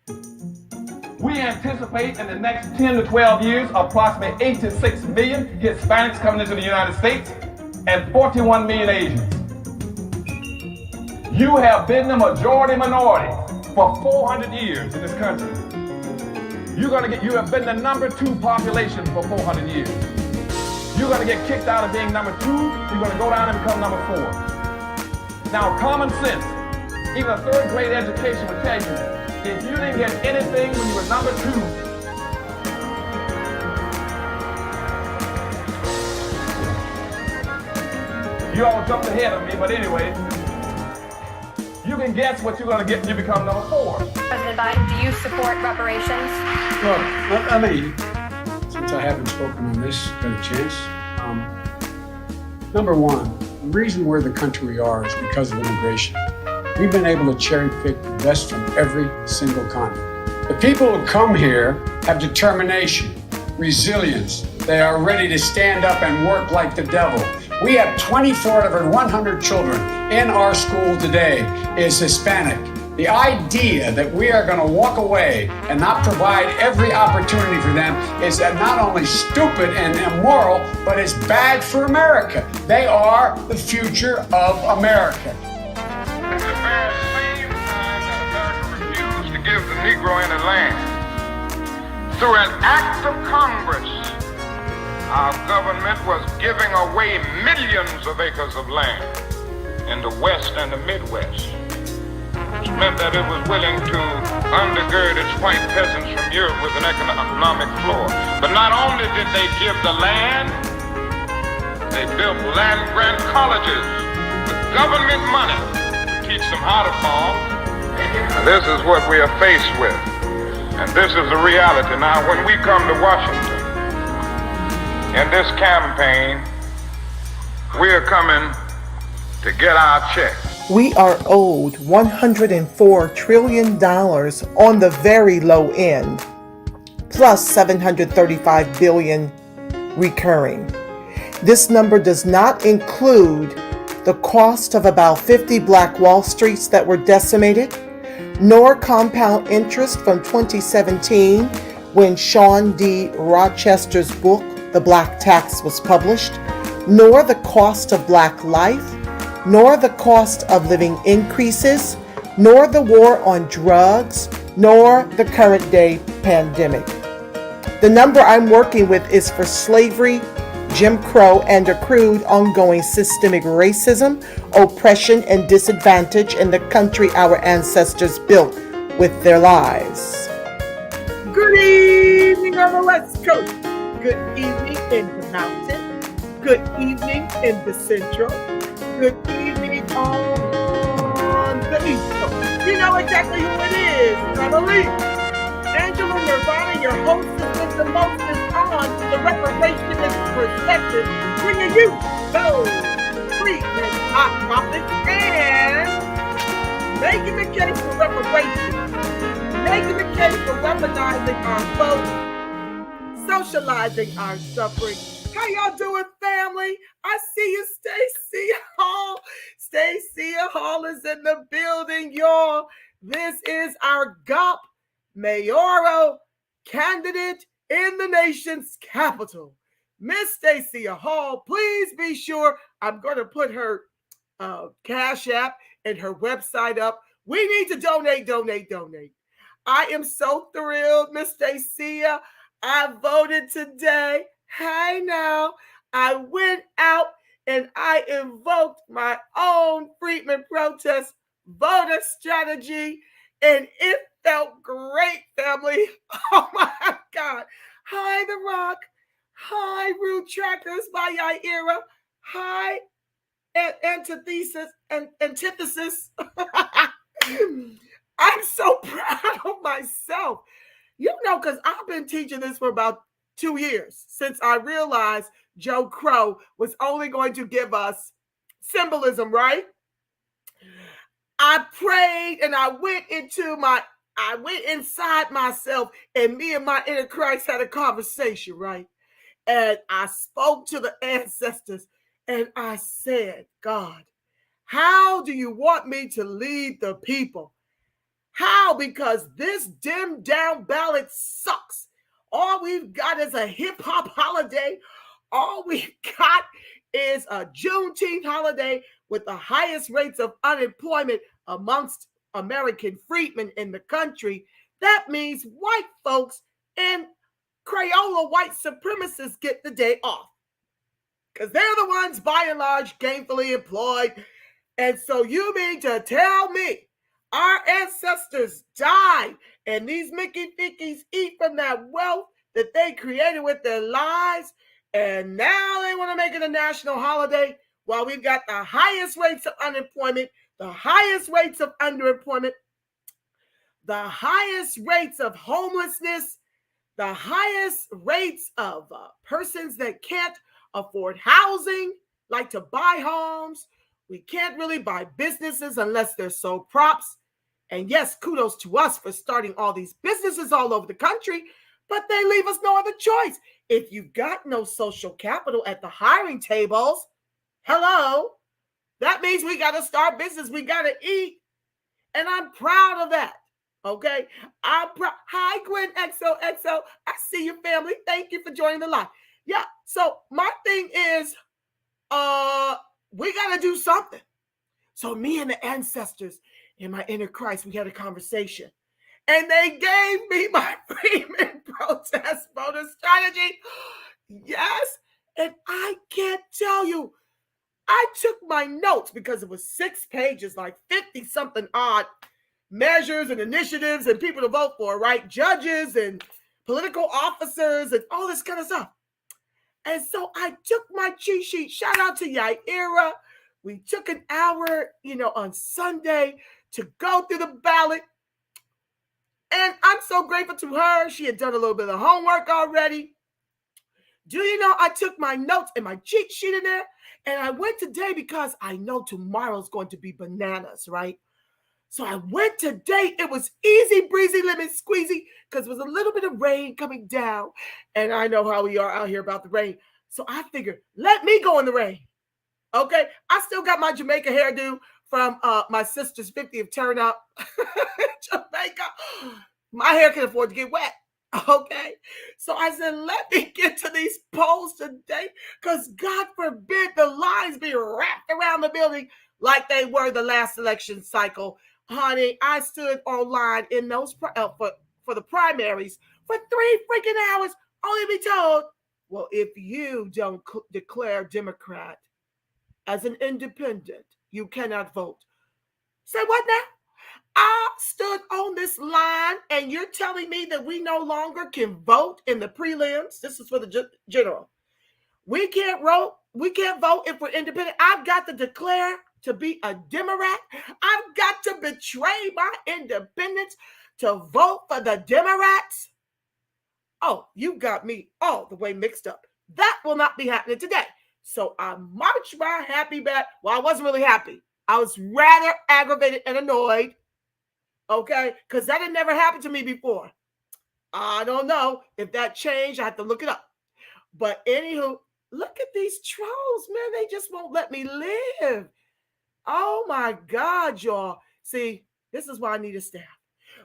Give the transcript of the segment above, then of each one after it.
We anticipate in the next 10 to 12 years approximately 86 million Hispanics coming into the United States and 41 million Asians. You have been the majority minority for 400 years in this country. You have been the number 2 population for 400 years. You're gonna get kicked out of being number 2, you're gonna go down and become number 4. Now, common sense, even a 3rd grade education would tell you, if you didn't get anything when you were number 2, you all jumped ahead of me, but anyway, you can guess what you're gonna get when you become number 4. President Biden, do you support reparations? Well, I mean, since I haven't spoken on this, got a chance. Number one, the reason we're the country we are is because of immigration. We've been able to cherry pick the best from every single continent. The people who come here have determination, resilience. They are ready to stand up and work like the devil. We have 24 out of every 100 children in our school today is Hispanic. The idea that we are going to walk away and not provide every opportunity for them is not only stupid and immoral, but it's bad for America. They are the future of America. At the very same time that America refused to give the Negro any land, through an act of Congress, our government was giving away millions of acres of land in the West and the Midwest. Which meant that it was willing to undergird its white peasants from Europe with an economic floor. But not only did they give the land, they built land-grant colleges with government money to teach them how to farm. And this is what we are faced with. And this is the reality. Now, when we come to Washington, in this campaign, we are coming to get our check. We are owed $104 trillion on the very low end, plus $735 billion recurring. This number does not include the cost of about 50 Black Wall Streets that were decimated, nor compound interest from 2017 when Sean D. Rochester's book, The Black Tax, was published, nor the cost of Black life, nor the cost of living increases, nor the war on drugs, nor the current day pandemic. The number I'm working with is for slavery, Jim Crow, and accrued ongoing systemic racism, oppression, and disadvantage in the country our ancestors built with their lives. Good evening on the West Coast. Good evening in the mountain. Good evening in the central. Good evening on the East Coast. You know exactly who it is, I believe. Angela Nirvana, your hostess with the mostest on the Reparations perspective, bringing you those Freedmen hot topics and making the case for reparations, making the case for weaponizing our vote, socializing our suffering. How y'all doing, family? I see you, Stacey Hall. Stacey Hall is in the building, y'all. This is our GOP mayoral candidate in the nation's capital, Miss Stacey Hall. Please be sure, I'm going to put her Cash App and her website up. We need to donate. I am so thrilled, Miss Stacey. I voted today. Hey now, I went out and I invoked my own Freedmen protest voter strategy, and it felt great, family. Oh my God. Hi, The Rock. Hi, Root Trackers by Yaira. Hi, Antithesis and Antithesis. I'm so proud of myself. You know, because I've been teaching this for about 2 years since I realized Joe Crow was only going to give us symbolism, right? I prayed and I went inside myself, and me and my inner Christ had a conversation, right? And I spoke to the ancestors and I said, God, how do you want me to lead the people? How? Because this dimmed down ballot sucks. All we've got is a hip hop holiday. All we've got is a Juneteenth holiday with the highest rates of unemployment amongst American freedmen in the country. That means white folks and Crayola white supremacists get the day off because they're the ones by and large gainfully employed. And so you mean to tell me our ancestors died and these Mickey Fickies eat from that wealth that they created with their lives, and now they want to make it a national holiday while we've got the highest rates of unemployment, the highest rates of underemployment, the highest rates of homelessness, the highest rates of persons that can't afford housing, like to buy homes. We can't really buy businesses unless they're sold props. And yes, kudos to us for starting all these businesses all over the country, but they leave us no other choice. If you've got no social capital at the hiring tables, hello, that means we got to start business. We got to eat. And I'm proud of that. Okay. I'm proud. Hi, Gwen XOXO. I see your family. Thank you for joining the live. Yeah. So my thing is, we got to do something. So me and the ancestors in my inner Christ, we had a conversation. And they gave me my Freedmen protest voter strategy. Yes. And I can't tell you, I took my notes because it was 6 pages, like 50 something odd measures and initiatives and people to vote for, right? Judges and political officers and all this kind of stuff. And so I took my cheat sheet. Shout out to Yaira. We took an hour, on Sunday to go through the ballot. And I'm so grateful to her. She had done a little bit of homework already. Do you know I took my notes and my cheat sheet in there? And I went today because I know tomorrow's going to be bananas, right? So I went today. It was easy breezy, lemon squeezy, because it was a little bit of rain coming down. And I know how we are out here about the rain. So I figured, let me go in the rain. Okay. I still got my Jamaica hairdo from my sister's 50th turn up in Jamaica. My hair can afford to get wet. Okay. So I said, let me get to these polls today, because God forbid the lines be wrapped around the building like they were the last election cycle. Honey, I stood online in those for the primaries for 3 freaking hours, only to be told, well, if you don't declare Democrat as an independent, you cannot vote. Say what now? I stood on this line and you're telling me that we no longer can vote in the prelims. This is for the general. We can't vote if we're independent. I've got to declare to be a Democrat. I've got to betray my independence to vote for the Democrats. Oh, you got me all the way mixed up. That will not be happening today. So I marched my happy back. Well, I wasn't really happy. I was rather aggravated and annoyed. Okay, because that had never happened to me before. I don't know if that changed. I have to look it up. But anywho, look at these trolls, man. They just won't let me live. Oh my God, y'all. See, this is why I need a staff.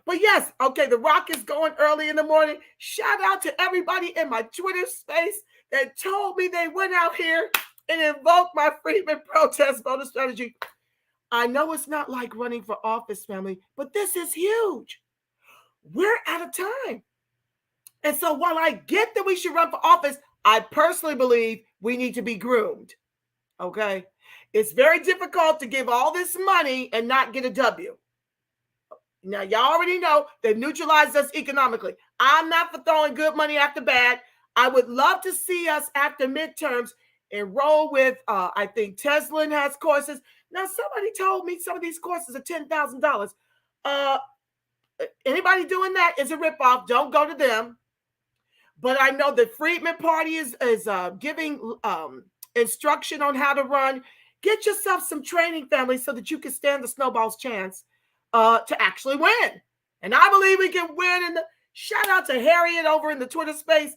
But yes, okay, the rock is going early in the morning. Shout out to everybody in my Twitter space that told me they went out here and invoked my Freedmen protest voter strategy. I know it's not like running for office, family, but this is huge. We're out of time. And so while I get that we should run for office, I personally believe we need to be groomed. Okay? It's very difficult to give all this money and not get a W. Now, y'all already know they've neutralized us economically. I'm not for throwing good money after bad. I would love to see us after midterms enroll with, I think Tesla has courses. Now, somebody told me some of these courses are $10,000. Anybody doing that is a ripoff. Don't go to them. But I know the Freedmen Party is giving instruction on how to run. Get yourself some training, family, so that you can stand the snowball's chance to actually win. And I believe we can win. And shout out to Harriet over in the Twitter space.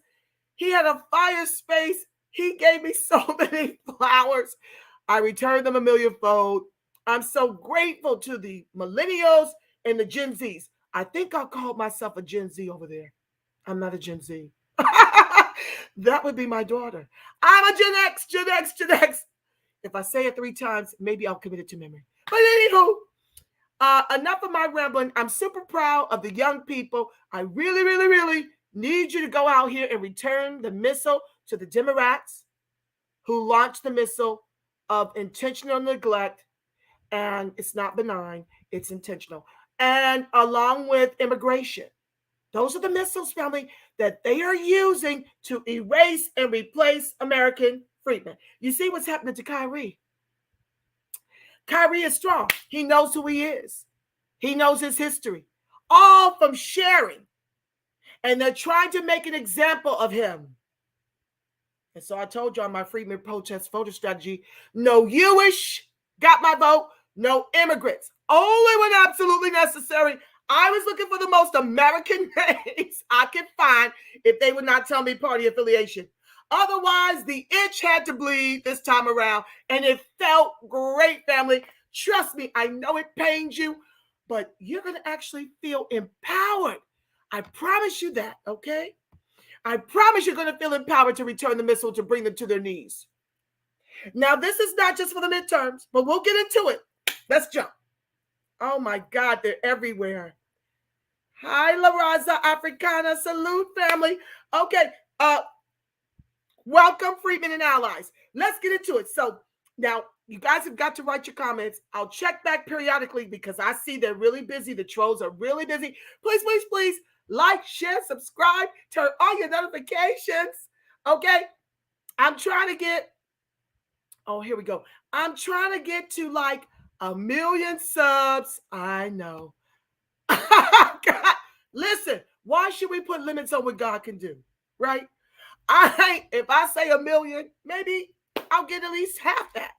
He had a fire space. He gave me so many flowers. I returned them a millionfold. I'm so grateful to the millennials and the Gen Zs. I think I'll call myself a Gen Z over there. I'm not a Gen Z. That would be my daughter. I'm a Gen X, Gen X, Gen X. If I say it 3 times, maybe I'll commit it to memory. But anywho, enough of my rambling. I'm super proud of the young people. I really, really, really need you to go out here and return the missile to the Democrats who launched the missile of intentional neglect. And it's not benign, it's intentional. And along with immigration. Those are the missiles, family, that they are using to erase and replace American freedmen. You see what's happening to Kyrie? Kyrie is strong. He knows who he is. He knows his history. All from sharing. And they're trying to make an example of him. And so I told you on my Freedmen protest voter strategy, no Jewish, got my vote, no immigrants. Only when absolutely necessary. I was looking for the most American names I could find if they would not tell me party affiliation. Otherwise, the itch had to bleed this time around, and it felt great, family. Trust me, I know it pains you, but you're going to actually feel empowered. I promise you that, okay? I promise you're going to feel empowered to return the missile to bring them to their knees. Now, this is not just for the midterms, but we'll get into it. Let's jump. Oh my God, they're everywhere. Hi, La Raza Africana. Salute, family. Okay, welcome, Freedmen and Allies. Let's get into it. So now you guys have got to write your comments. I'll check back periodically because I see they're really busy. The trolls are really busy. Please, please, please like, share, subscribe, turn on your notifications. Okay, I'm trying to get, oh, here we go. I'm trying to get to like 1 million subs. I know. God, listen, why should we put limits on what God can do? Right? If I say 1 million, maybe I'll get at least half that.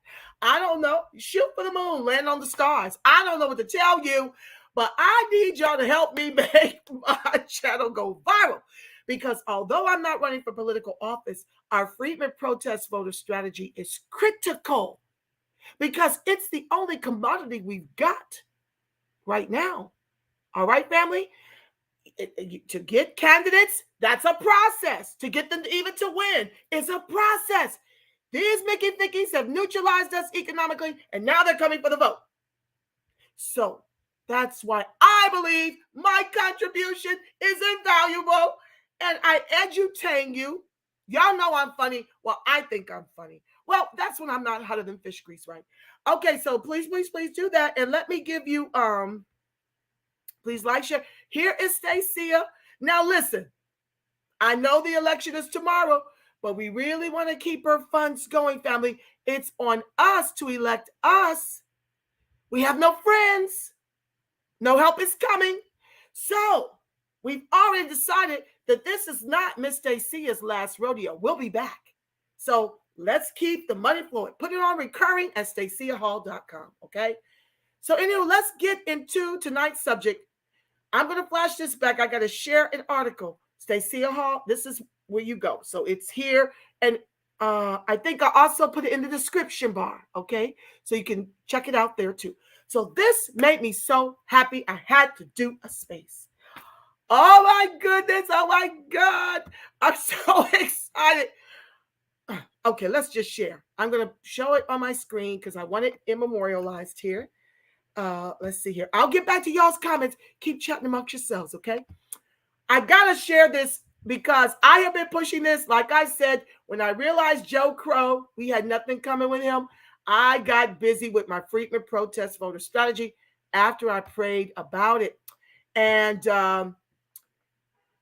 I don't know. Shoot for the moon, land on the stars. I don't know what to tell you, but I need y'all to help me make my channel go viral. Because although I'm not running for political office, our Freedmen protest voter strategy is critical. Because it's the only commodity we've got right now. All right, family? To get candidates, that's a process. To get them even to win, it's a process. These Mickey Thickies have neutralized us economically, and now they're coming for the vote. So that's why I believe my contribution is invaluable, and I edutain you. Y'all know I'm funny. Well, I think I'm funny. Well, that's when I'm not hotter than fish grease, right? Okay, so please, please, please do that. And let me give you, please like, share. Here is Stacia. Now listen, I know the election is tomorrow, but we really want to keep our funds going, family. It's on us to elect us. We have no friends. No help is coming. So we've already decided that this is not Miss Stacia's last rodeo. We'll be back. So let's keep the money flowing. Put it on recurring at staciahall.com, okay? So anyway, let's get into tonight's subject. I'm going to flash this back. I got to share an article. Stacia Hall, this is where you go. So it's here. And I think I also put it in the description bar, okay? So you can check it out there too. So this made me so happy. I had to do a space. Oh my goodness. Oh my God. I'm so excited. Okay, let's just share. I'm going to show it on my screen because I want it immemorialized here. Let's see here. I'll get back to y'all's comments. Keep chatting amongst yourselves, okay? I got to share this because I have been pushing this. Like I said, when I realized Joe Crow, we had nothing coming with him, I got busy with my Freedmen protest voter strategy after I prayed about it. And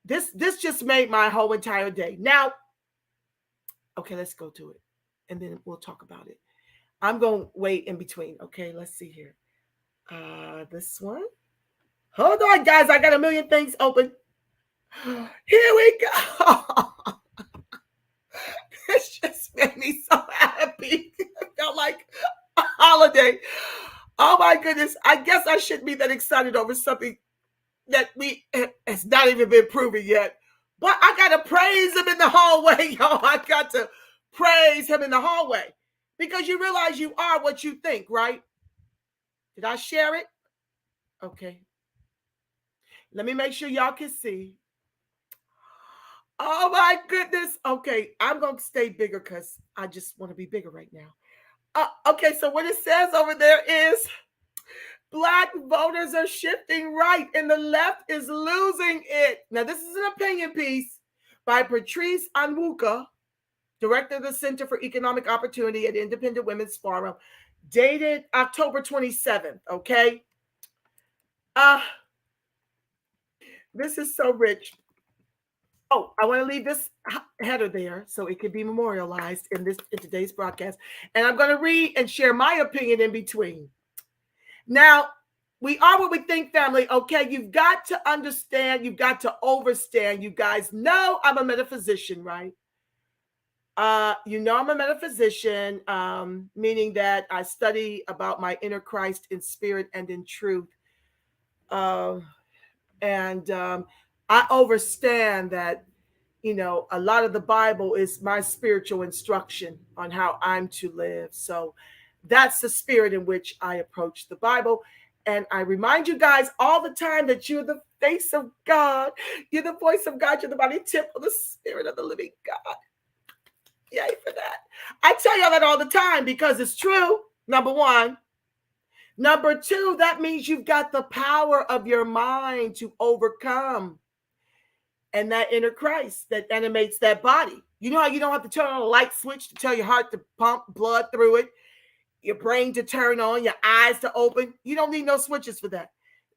this just made my whole entire day. Now, okay, let's go to it. And then we'll talk about it. I'm going to wait in between. Okay, let's see here. This one. Hold on, guys. I got 1 million things open. Here we go. This just made me so happy. It felt like a holiday. Oh my goodness. I guess I shouldn't be that excited over something that has not even been proven yet. But I got to praise him in the hallway, y'all. I got to praise him in the hallway. Because you realize you are what you think, right? Did I share it? Okay. Let me make sure y'all can see. Oh my goodness. Okay, I'm going to stay bigger because I just want to be bigger right now. Okay, so what it says over there is Black voters are shifting right and the left is losing it. Now, this is an opinion piece by Patrice Onwuka, director of the Center for Economic Opportunity at Independent Women's Forum, dated October 27th, okay? This is so rich. Oh, I want to leave this header there so it can be memorialized in today's broadcast. And I'm going to read and share my opinion in between. Now, we are what we think, family. Okay, you've got to understand, you've got to overstand. You guys know I'm a metaphysician, right? You know I'm a metaphysician, meaning that I study about my inner Christ in spirit and in truth. I understand that, you know, a lot of the Bible is my spiritual instruction on how I'm to live. So that's the spirit in which I approach the Bible. And I remind you guys all the time that you're the face of God. You're the voice of God. You're the body temple, the spirit of the living God. Yay for that. I tell y'all that all the time because it's true, number one. Number two, that means you've got the power of your mind to overcome. And that inner Christ that animates that body. You know how you don't have to turn on a light switch to tell your heart to pump blood through it, your brain to turn on, your eyes to open. You don't need no switches for that.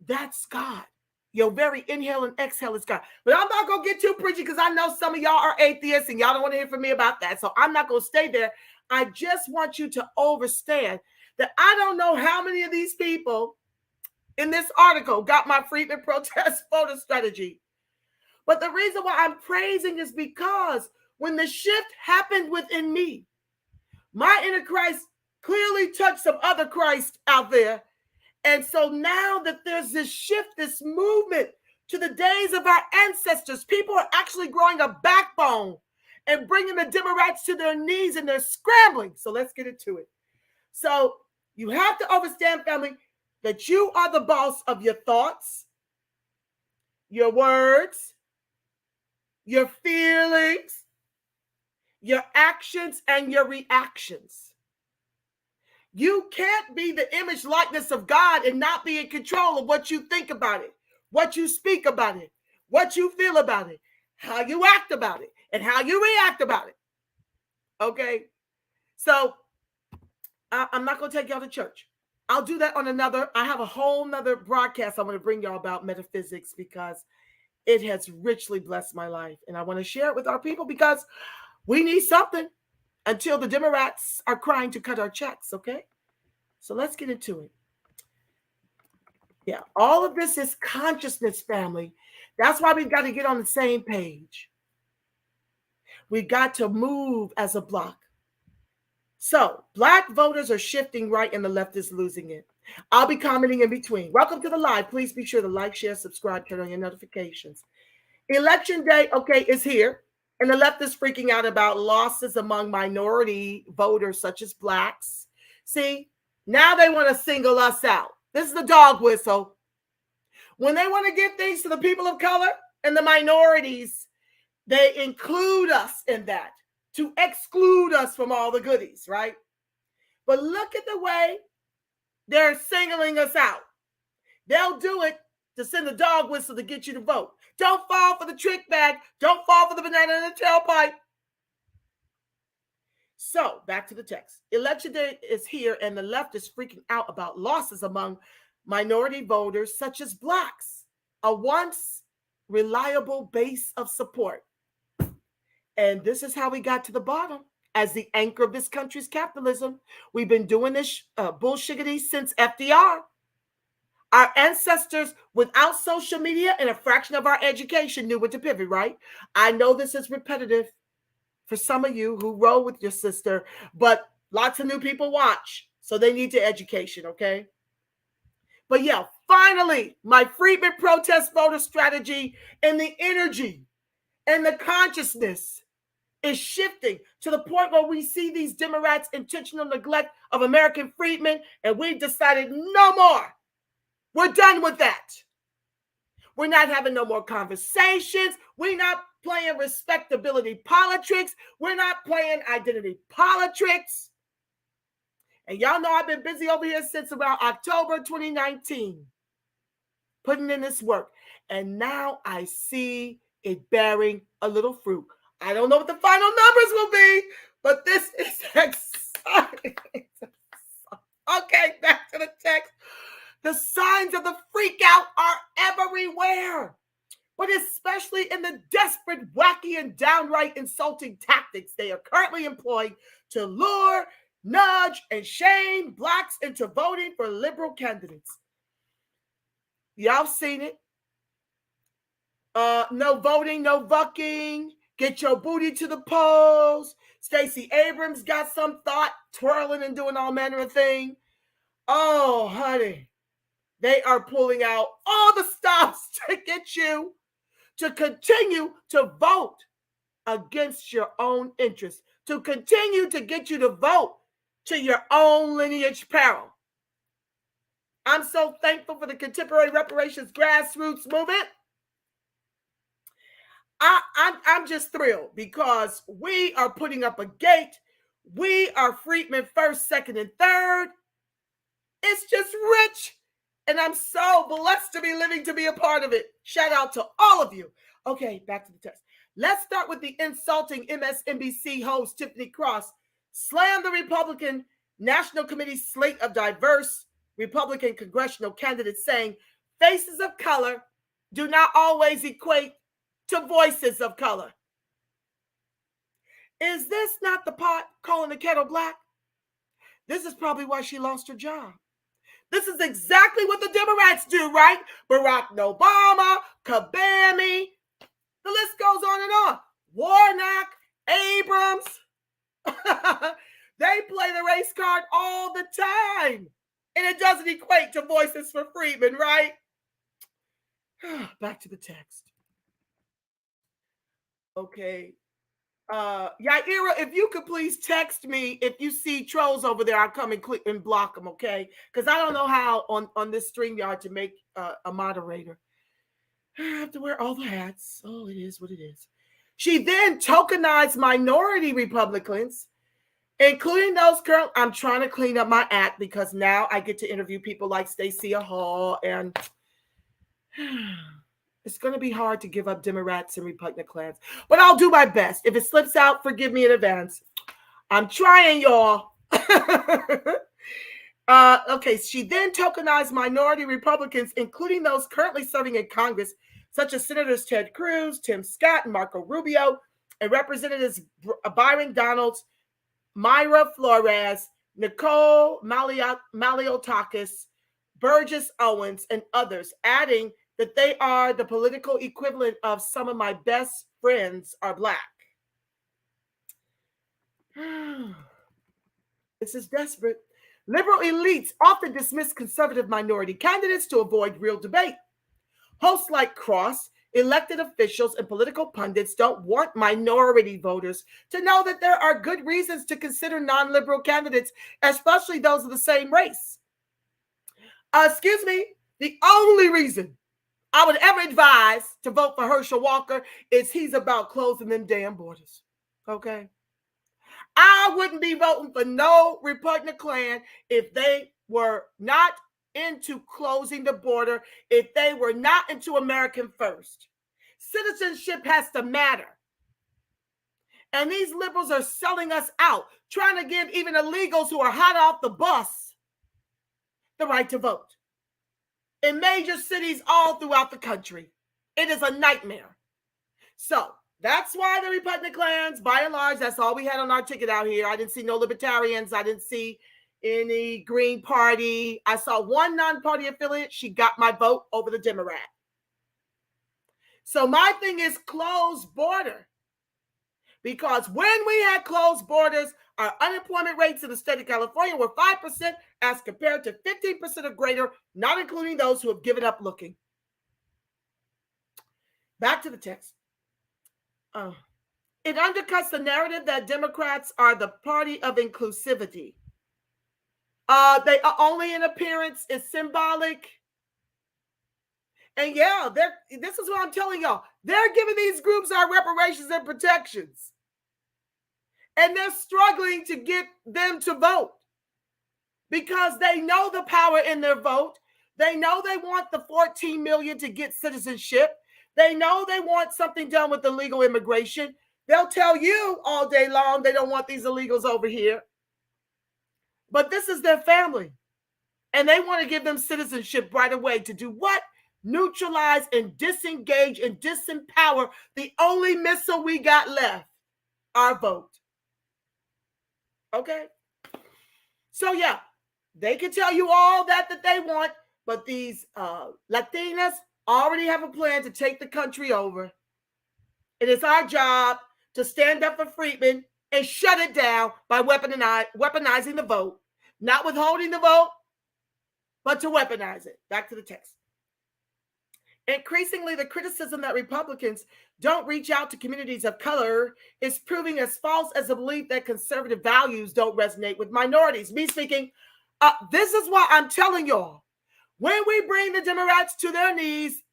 That's God. Your very inhale and exhale is God. But I'm not going to get too preachy because I know some of y'all are atheists and y'all don't want to hear from me about that. So I'm not going to stay there. I just want you to understand that I don't know how many of these people in this article got my Freedmen protest voter strategy. But the reason why I'm praising is because when the shift happened within me, my inner Christ clearly touched some other Christ out there. And so now that there's this shift, this movement to the days of our ancestors, people are actually growing a backbone and bringing the Democrats to their knees and they're scrambling. So let's get into it. So you have to understand, family, that you are the boss of your thoughts, your words, your feelings, your actions, and your reactions. You can't be the image likeness of God and not be in control of what you think about it, what you speak about it, what you feel about it, how you act about it, and how you react about it. Okay? So I'm not going to take y'all to church. I'll do that on I have a whole nother broadcast I'm going to bring y'all about metaphysics because it has richly blessed my life. And I want to share it with our people because we need something until the Democrats are crying to cut our checks, okay? So let's get into it. Yeah, all of this is consciousness, family. That's why we've got to get on the same page. We've got to move as a block. So Black voters are shifting right and the left is losing it. I'll be commenting in between. Welcome to the live. Please be sure to like, share, subscribe, turn on your notifications. Election day, okay, is here. And the left is freaking out about losses among minority voters such as Blacks. See, now they want to single us out. This is the dog whistle. When they want to give things to the people of color and the minorities, they include us in that to exclude us from all the goodies, right? But look at the way they're singling us out. They'll do it to send the dog whistle to get you to vote. Don't fall for the trick bag. Don't fall for the banana in the tailpipe. So back to the text. Election day is here and the left is freaking out about losses among minority voters such as Blacks, a once reliable base of support. And this is how we got to the bottom. As the anchor of this country's capitalism, we've been doing this bullshiggity since FDR. Our ancestors, without social media and a fraction of our education, knew when to pivot, right? I know this is repetitive for some of you who roll with your sister, but lots of new people watch, so they need the education, okay? But yeah, finally, my Freedmen protest voter strategy and the energy and the consciousness is shifting to the point where we see these Democrats' intentional neglect of American freedmen, and we've decided no more. We're done with that. We're not having no more conversations. We're not playing respectability politics. We're not playing identity politics. And y'all know I've been busy over here since about October 2019, putting in this work. And now I see it bearing a little fruit. I don't know what the final numbers will be, but this is exciting. Okay, back to the text. The signs of the freak out are everywhere, but especially in the desperate, wacky, and downright insulting tactics they are currently employing to lure, nudge, and shame blacks into voting for liberal candidates. Y'all seen it. No voting, no bucking. Get your booty to the polls. Stacey Abrams got some thought, twirling and doing all manner of things. Oh, honey. They are pulling out all the stops to get you to continue to vote against your own interests, to continue to get you to vote to your own lineage peril. I'm so thankful for the contemporary reparations grassroots movement. I'm just thrilled because we are putting up a gate. We are freedmen first, second, and third. It's just rich. And I'm so blessed to be living to be a part of it. Shout out to all of you. Okay, back to the text. Let's start with the insulting MSNBC host, Tiffany Cross, slammed the Republican National Committee slate of diverse Republican congressional candidates, saying faces of color do not always equate to voices of color. Is this not the pot calling the kettle black? This is probably why she lost her job. This is exactly what the Democrats do, right? Barack Obama, Kabami, the list goes on and on. Warnock, Abrams. They play the race card all the time. And it doesn't equate to voices for freedmen, right? Back to the text. Okay. Yaira, if you could please text me if you see trolls over there, I'll come and click and block them, okay? Because I don't know how on this StreamYard to make a moderator. I have to wear all the hats. Oh, it is what it is. She then tokenized minority Republicans, including those current. I'm trying to clean up my act because now I get to interview people like Stacia Hall, and it's going to be hard to give up Democrats and Republican clans, but I'll do my best. If it slips out, forgive me in advance. I'm trying, y'all. Okay, she then tokenized minority Republicans, including those currently serving in Congress, such as Senators Ted Cruz, Tim Scott, and Marco Rubio, and Representatives Byron Donalds, Myra Flores, Nicole Maliotakis, Burgess Owens, and others, adding that they are the political equivalent of some of my best friends are black. This is desperate. Liberal elites often dismiss conservative minority candidates to avoid real debate. Hosts like Cross, elected officials, and political pundits don't want minority voters to know that there are good reasons to consider non-liberal candidates, especially those of the same race. Excuse me, the only reason I would ever advise to vote for Herschel Walker is he's about closing them damn borders. Okay? I wouldn't be voting for no Republican Klan if they were not into closing the border, if they were not into American first. Citizenship has to matter. And these liberals are selling us out, trying to give even illegals who are hot off the bus the right to vote. In major cities all throughout the country. It is a nightmare. So that's why the Republican clans, by and large, that's all we had on our ticket out here. I didn't see no libertarians. I didn't see any Green Party. I saw one non-party affiliate. She got my vote over the Democrat. So my thing is closed border. Because when we had closed borders, our unemployment rates in the state of California were 5% as compared to 15% or greater, not including those who have given up looking. Back to the text. It undercuts the narrative that Democrats are the party of inclusivity. They are only in appearance, it's symbolic. And yeah, this is what I'm telling y'all. They're giving these groups our reparations and protections. And they're struggling to get them to vote because they know the power in their vote. They know they want the 14 million to get citizenship. They know they want something done with illegal immigration. They'll tell you all day long they don't want these illegals over here. But this is their family. And they want to give them citizenship right away to do what? Neutralize and disengage and disempower the only missile we got left, our vote. Okay? So yeah, they can tell you all that they want, but these Latinas already have a plan to take the country over. It is our job to stand up for freedmen and shut it down by weaponizing the vote, not withholding the vote, but to weaponize it. Back to the text. Increasingly, the criticism that Republicans don't reach out to communities of color is proving as false as the belief that conservative values don't resonate with minorities. Me speaking, this is why I'm telling y'all, when we bring the Democrats to their knees,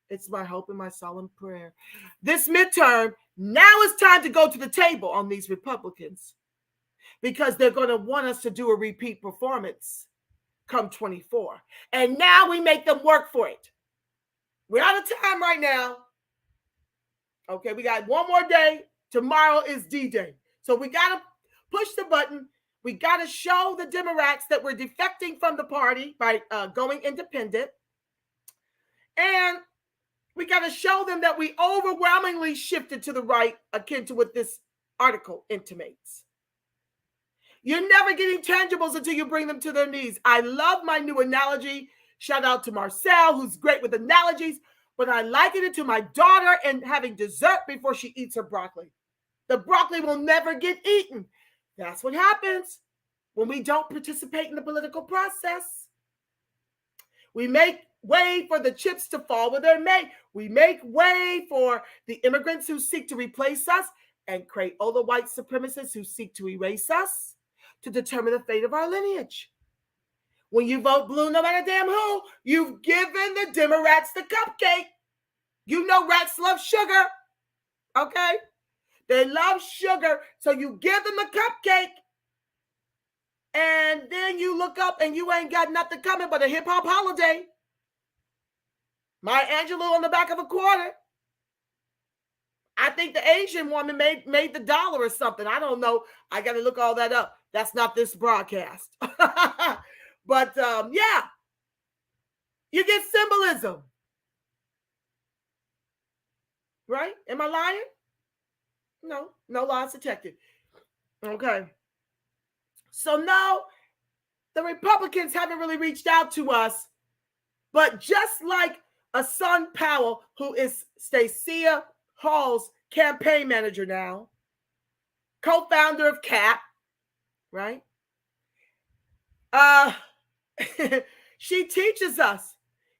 it's my hope and my solemn prayer. This midterm, now it's time to go to the table on these Republicans because they're going to want us to do a repeat performance come 24. And now we make them work for it. We're out of time right now. Okay, we got one more day. Tomorrow is D-Day. So we got to push the button. We got to show the Democrats that we're defecting from the party by going independent. And we got to show them that we overwhelmingly shifted to the right, akin to what this article intimates. You're never getting tangibles until you bring them to their knees. I love my new analogy. Shout out to Marcel, who's great with analogies, but I liken it to my daughter and having dessert before she eats her broccoli. The broccoli will never get eaten. That's what happens when we don't participate in the political process. We make way for the chips to fall where they're made. We make way for the immigrants who seek to replace us and create all the white supremacists who seek to erase us to determine the fate of our lineage. When you vote blue, no matter damn who, you've given the Democrats the cupcake. You know rats love sugar, okay? They love sugar, so you give them the cupcake, and then you look up and you ain't got nothing coming but a hip-hop holiday. Maya Angelou on the back of a quarter. I think the Asian woman made the dollar or something. I don't know. I got to look all that up. That's not this broadcast. But yeah, you get symbolism. Right? Am I lying? No lies detected. Okay. So no, the Republicans haven't really reached out to us, but just like Asun Powell, who is Stacia Hall's campaign manager now, co-founder of CAP, right? She teaches us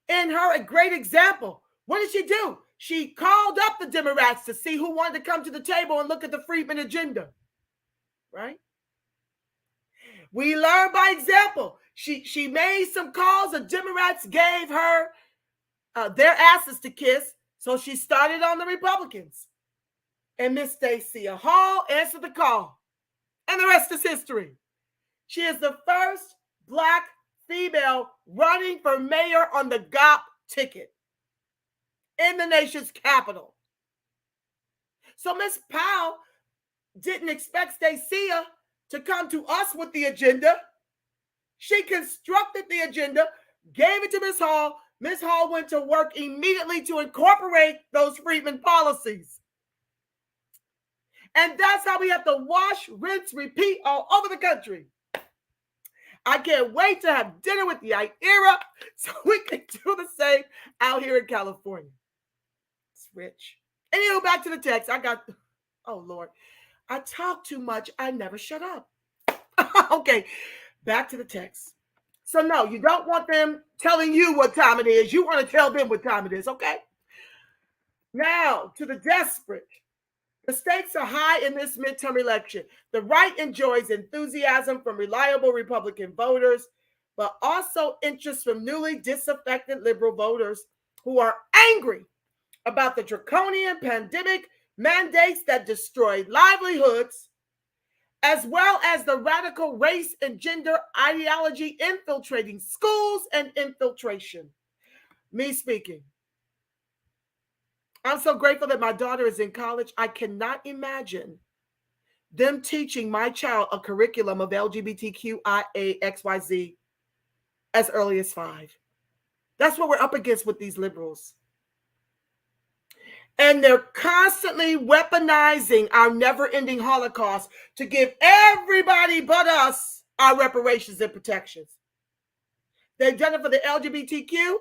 in her a great example. What did she do? She called up the Democrats to see who wanted to come to the table and look at the Freedmen agenda, right? We learn by example. She made some calls. The Democrats gave her their asses to kiss, so she started on the Republicans. And Miss Stacia Hall answered the call. And the rest is history. She is the first Black female running for mayor on the GOP ticket in the nation's capital. So Miss Powell didn't expect Stacia to come to us with the agenda. She constructed the agenda, gave it to Miss Hall. Miss Hall went to work immediately to incorporate those Freedmen policies. And that's how we have to wash, rinse, repeat all over the country. I can't wait to have dinner with the IERA so we can do the same out here in California. It's rich. Anywho, back to the text. Oh Lord, I talk too much. I never shut up. Okay, back to the text. So no, you don't want them telling you what time it is. You want to tell them what time it is, okay? Now, to the desperate. The stakes are high in this midterm election. The right enjoys enthusiasm from reliable Republican voters, but also interest from newly disaffected liberal voters who are angry about the draconian pandemic mandates that destroy livelihoods, as well as the radical race and gender ideology infiltrating schools and infiltration. Me speaking. I'm so grateful that my daughter is in college. I cannot imagine them teaching my child a curriculum of LGBTQIA, as early as 5. That's what we're up against with these liberals. And they're constantly weaponizing our never-ending Holocaust to give everybody but us our reparations and protections. They've done it for the LGBTQ,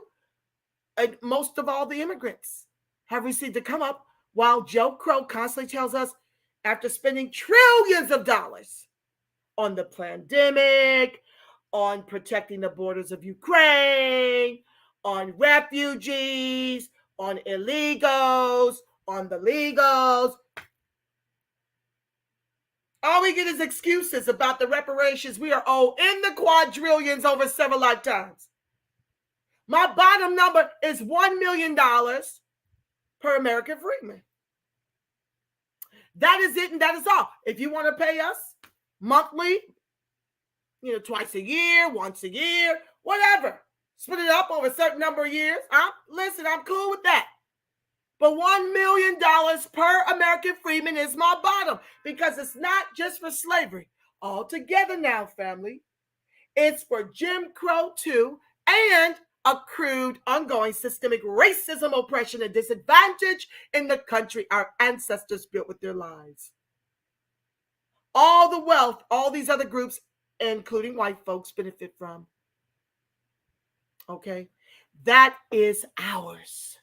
and most of all the immigrants have received the come up, while Joe Crow constantly tells us, after spending trillions of dollars on the pandemic, on protecting the borders of Ukraine, on refugees, on illegals, on the legals, all we get is excuses about the reparations we are owed in the quadrillions over several lifetimes. My bottom number is $1 million per American freedman. That is it, and that is all. If you want to pay us monthly, twice a year, once a year, whatever, split it up over a certain number of years. I'm cool with that. But $1 million per American freedman is my bottom, because it's not just for slavery. Altogether now, family, it's for Jim Crow too, and accrued ongoing systemic racism, oppression, and disadvantage in the country our ancestors built with their lives. All the wealth, all these other groups, including white folks, benefit from. Okay? That is ours.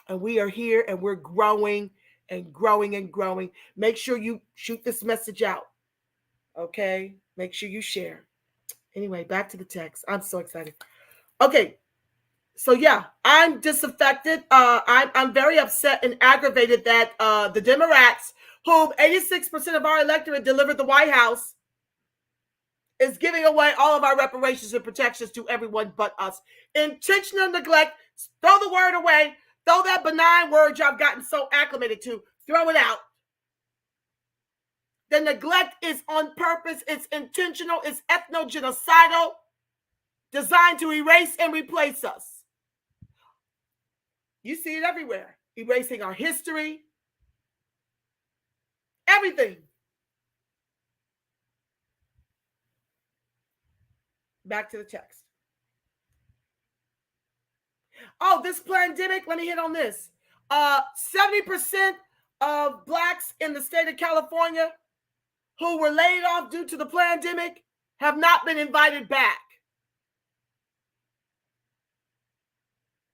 And we are here, and we're growing and growing and growing. Make sure you shoot this message out. Okay? Make sure you share. Anyway, back to the text. I'm so excited. Okay. So yeah, I'm disaffected. I'm very upset and aggravated that the Democrats, whom 86% of our electorate delivered the White House, is giving away all of our reparations and protections to everyone but us. Intentional neglect. Throw the word away. Throw that benign word y'all gotten so acclimated to. Throw it out. The neglect is on purpose. It's intentional. It's ethnogenocidal, designed to erase and replace us. You see it everywhere. Erasing our history. Everything. Back to the text. Oh, this pandemic, let me hit on this. 70% of Blacks in the state of California who were laid off due to the pandemic have not been invited back.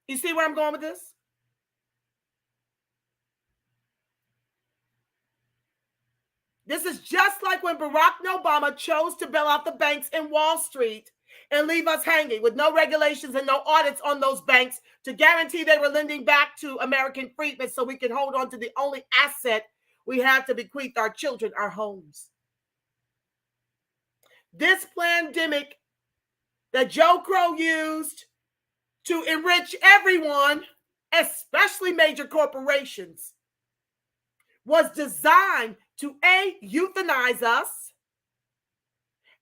You see where I'm going with this? This is just like when Barack Obama chose to bail out the banks in Wall Street and leave us hanging with no regulations and no audits on those banks to guarantee they were lending back to American freedmen so we can hold on to the only asset we have to bequeath our children, our homes. This pandemic that Joe Crow used to enrich everyone, especially major corporations, was designed to A, euthanize us,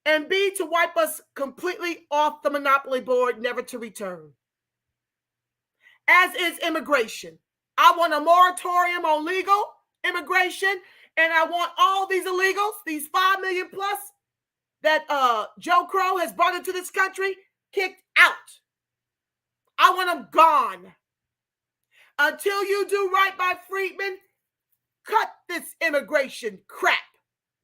and B, to wipe us completely off the monopoly board, never to return. As is immigration. I want a moratorium on legal immigration, and I want all these illegals, these 5 million plus that Joe Crow has brought into this country, kicked out. I want them gone. Until you do right by freedmen, cut this immigration crap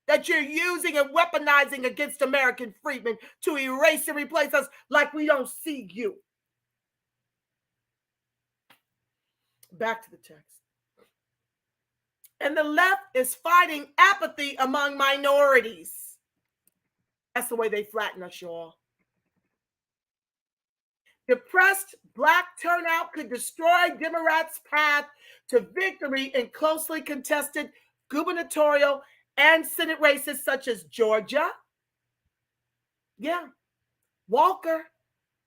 that you're using and weaponizing against American freedmen to erase and replace us like we don't see you. Back to the text. And the left is fighting apathy among minorities. That's the way they flatten us, y'all. Depressed Black turnout could destroy Democrats' path to victory in closely contested gubernatorial and Senate races such as Georgia, Walker,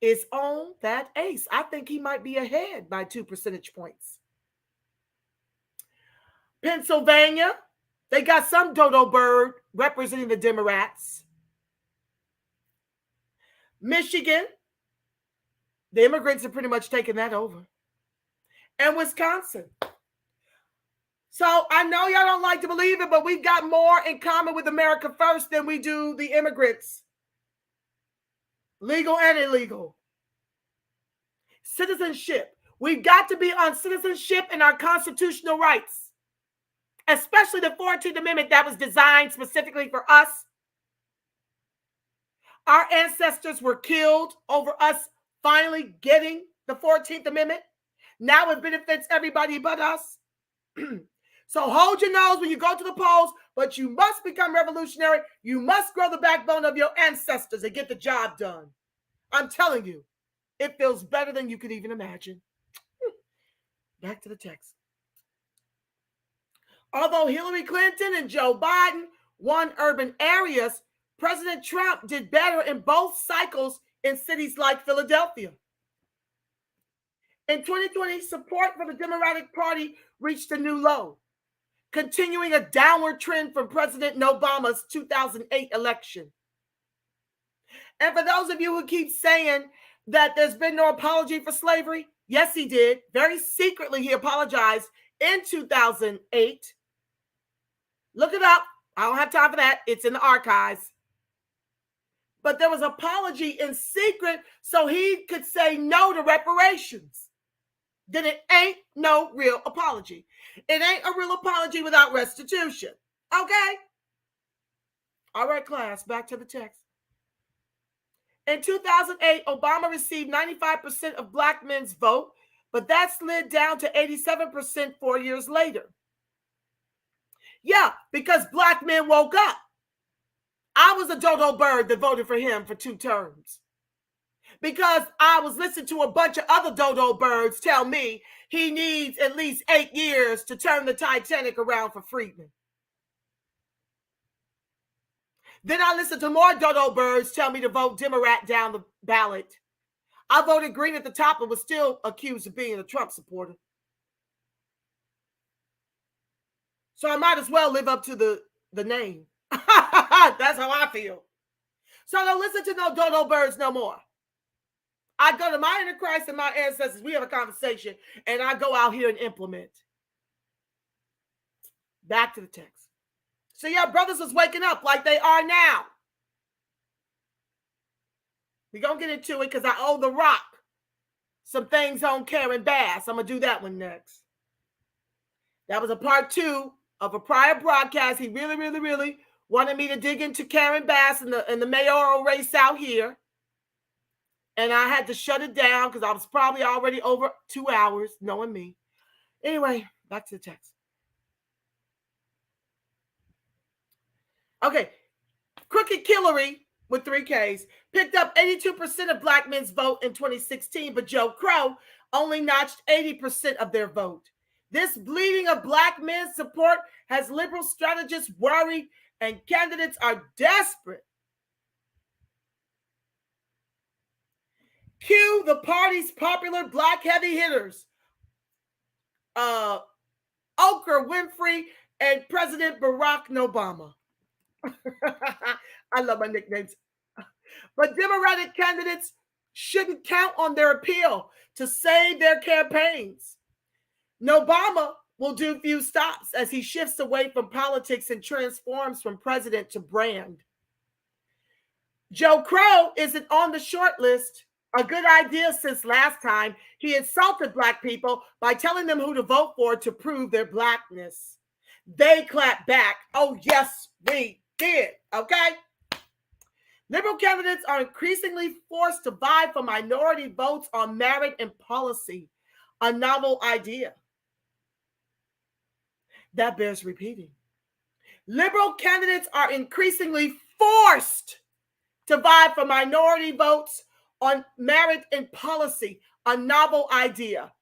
is on that ace. I think he might be ahead by 2 percentage points. Pennsylvania, they got some dodo bird representing the Democrats. Michigan, the immigrants have pretty much taken that over. And Wisconsin. So I know y'all don't like to believe it, but we've got more in common with America First than we do the immigrants. Legal and illegal. Citizenship. We've got to be on citizenship and our constitutional rights, especially the 14th Amendment that was designed specifically for us. Our ancestors were killed over us finally getting the 14th Amendment. Now it benefits everybody but us. So hold your nose when you go to the polls, but you must become revolutionary. You must grow the backbone of your ancestors and get the job done. I'm telling you, it feels better than you could even imagine. Back to the text. Although Hillary Clinton and Joe Biden won urban areas, President Trump did better in both cycles in cities like Philadelphia. In 2020, support for the Democratic Party reached a new low, continuing a downward trend from President Obama's 2008 election. And for those of you who keep saying that there's been no apology for slavery, yes, he did. Very secretly, he apologized in 2008. Look it up. I don't have time for that. It's in the archives. But there was an apology in secret so he could say no to reparations. Then it ain't no real apology. It ain't a real apology without restitution. Okay? All right, class, back to the text. In 2008, Obama received 95% of black men's vote, but that slid down to 87% 4 years later. Yeah, because black men woke up. I was a dodo bird that voted for him for 2 terms. Because I was listening to a bunch of other dodo birds tell me he needs at least 8 years to turn the Titanic around for Freedmen. Then I listened to more dodo birds tell me to vote Democrat down the ballot. I voted green at the top and was still accused of being a Trump supporter. So I might as well live up to the name. That's how I feel. So don't listen to no dodo birds no more. I go to my inner Christ and my ancestors. We have a conversation, and I go out here and implement. Back to the text. So yeah, brothers was waking up like they are now. We're going to get into it because I owe The Rock some things on Karen Bass. I'm going to do that one next. That was a part 2 of a prior broadcast. He really wanted me to dig into Karen Bass and the mayoral race out here. And I had to shut it down because I was probably already over 2 hours, knowing me. Anyway, back to the text. Okay. Crooked Hillary, with 3 Ks, picked up 82% of black men's vote in 2016, but Joe Crow only notched 80% of their vote. This bleeding of black men's support has liberal strategists worried, and candidates are desperate. Cue the party's popular black heavy hitters, Oprah Winfrey and President Barack Obama. I love my nicknames. But Democratic candidates shouldn't count on their appeal to save their campaigns. Obama will do few stops as he shifts away from politics and transforms from president to brand. Joe Crow isn't on the short list. A good idea since last time he insulted black people by telling them who to vote for to prove their blackness. They clapped back. Oh, yes, we did. Okay? Liberal candidates are increasingly forced to vie for minority votes on merit and policy, a novel idea. That bears repeating. Liberal candidates are increasingly forced to vie for minority votes on merit and policy, a novel idea.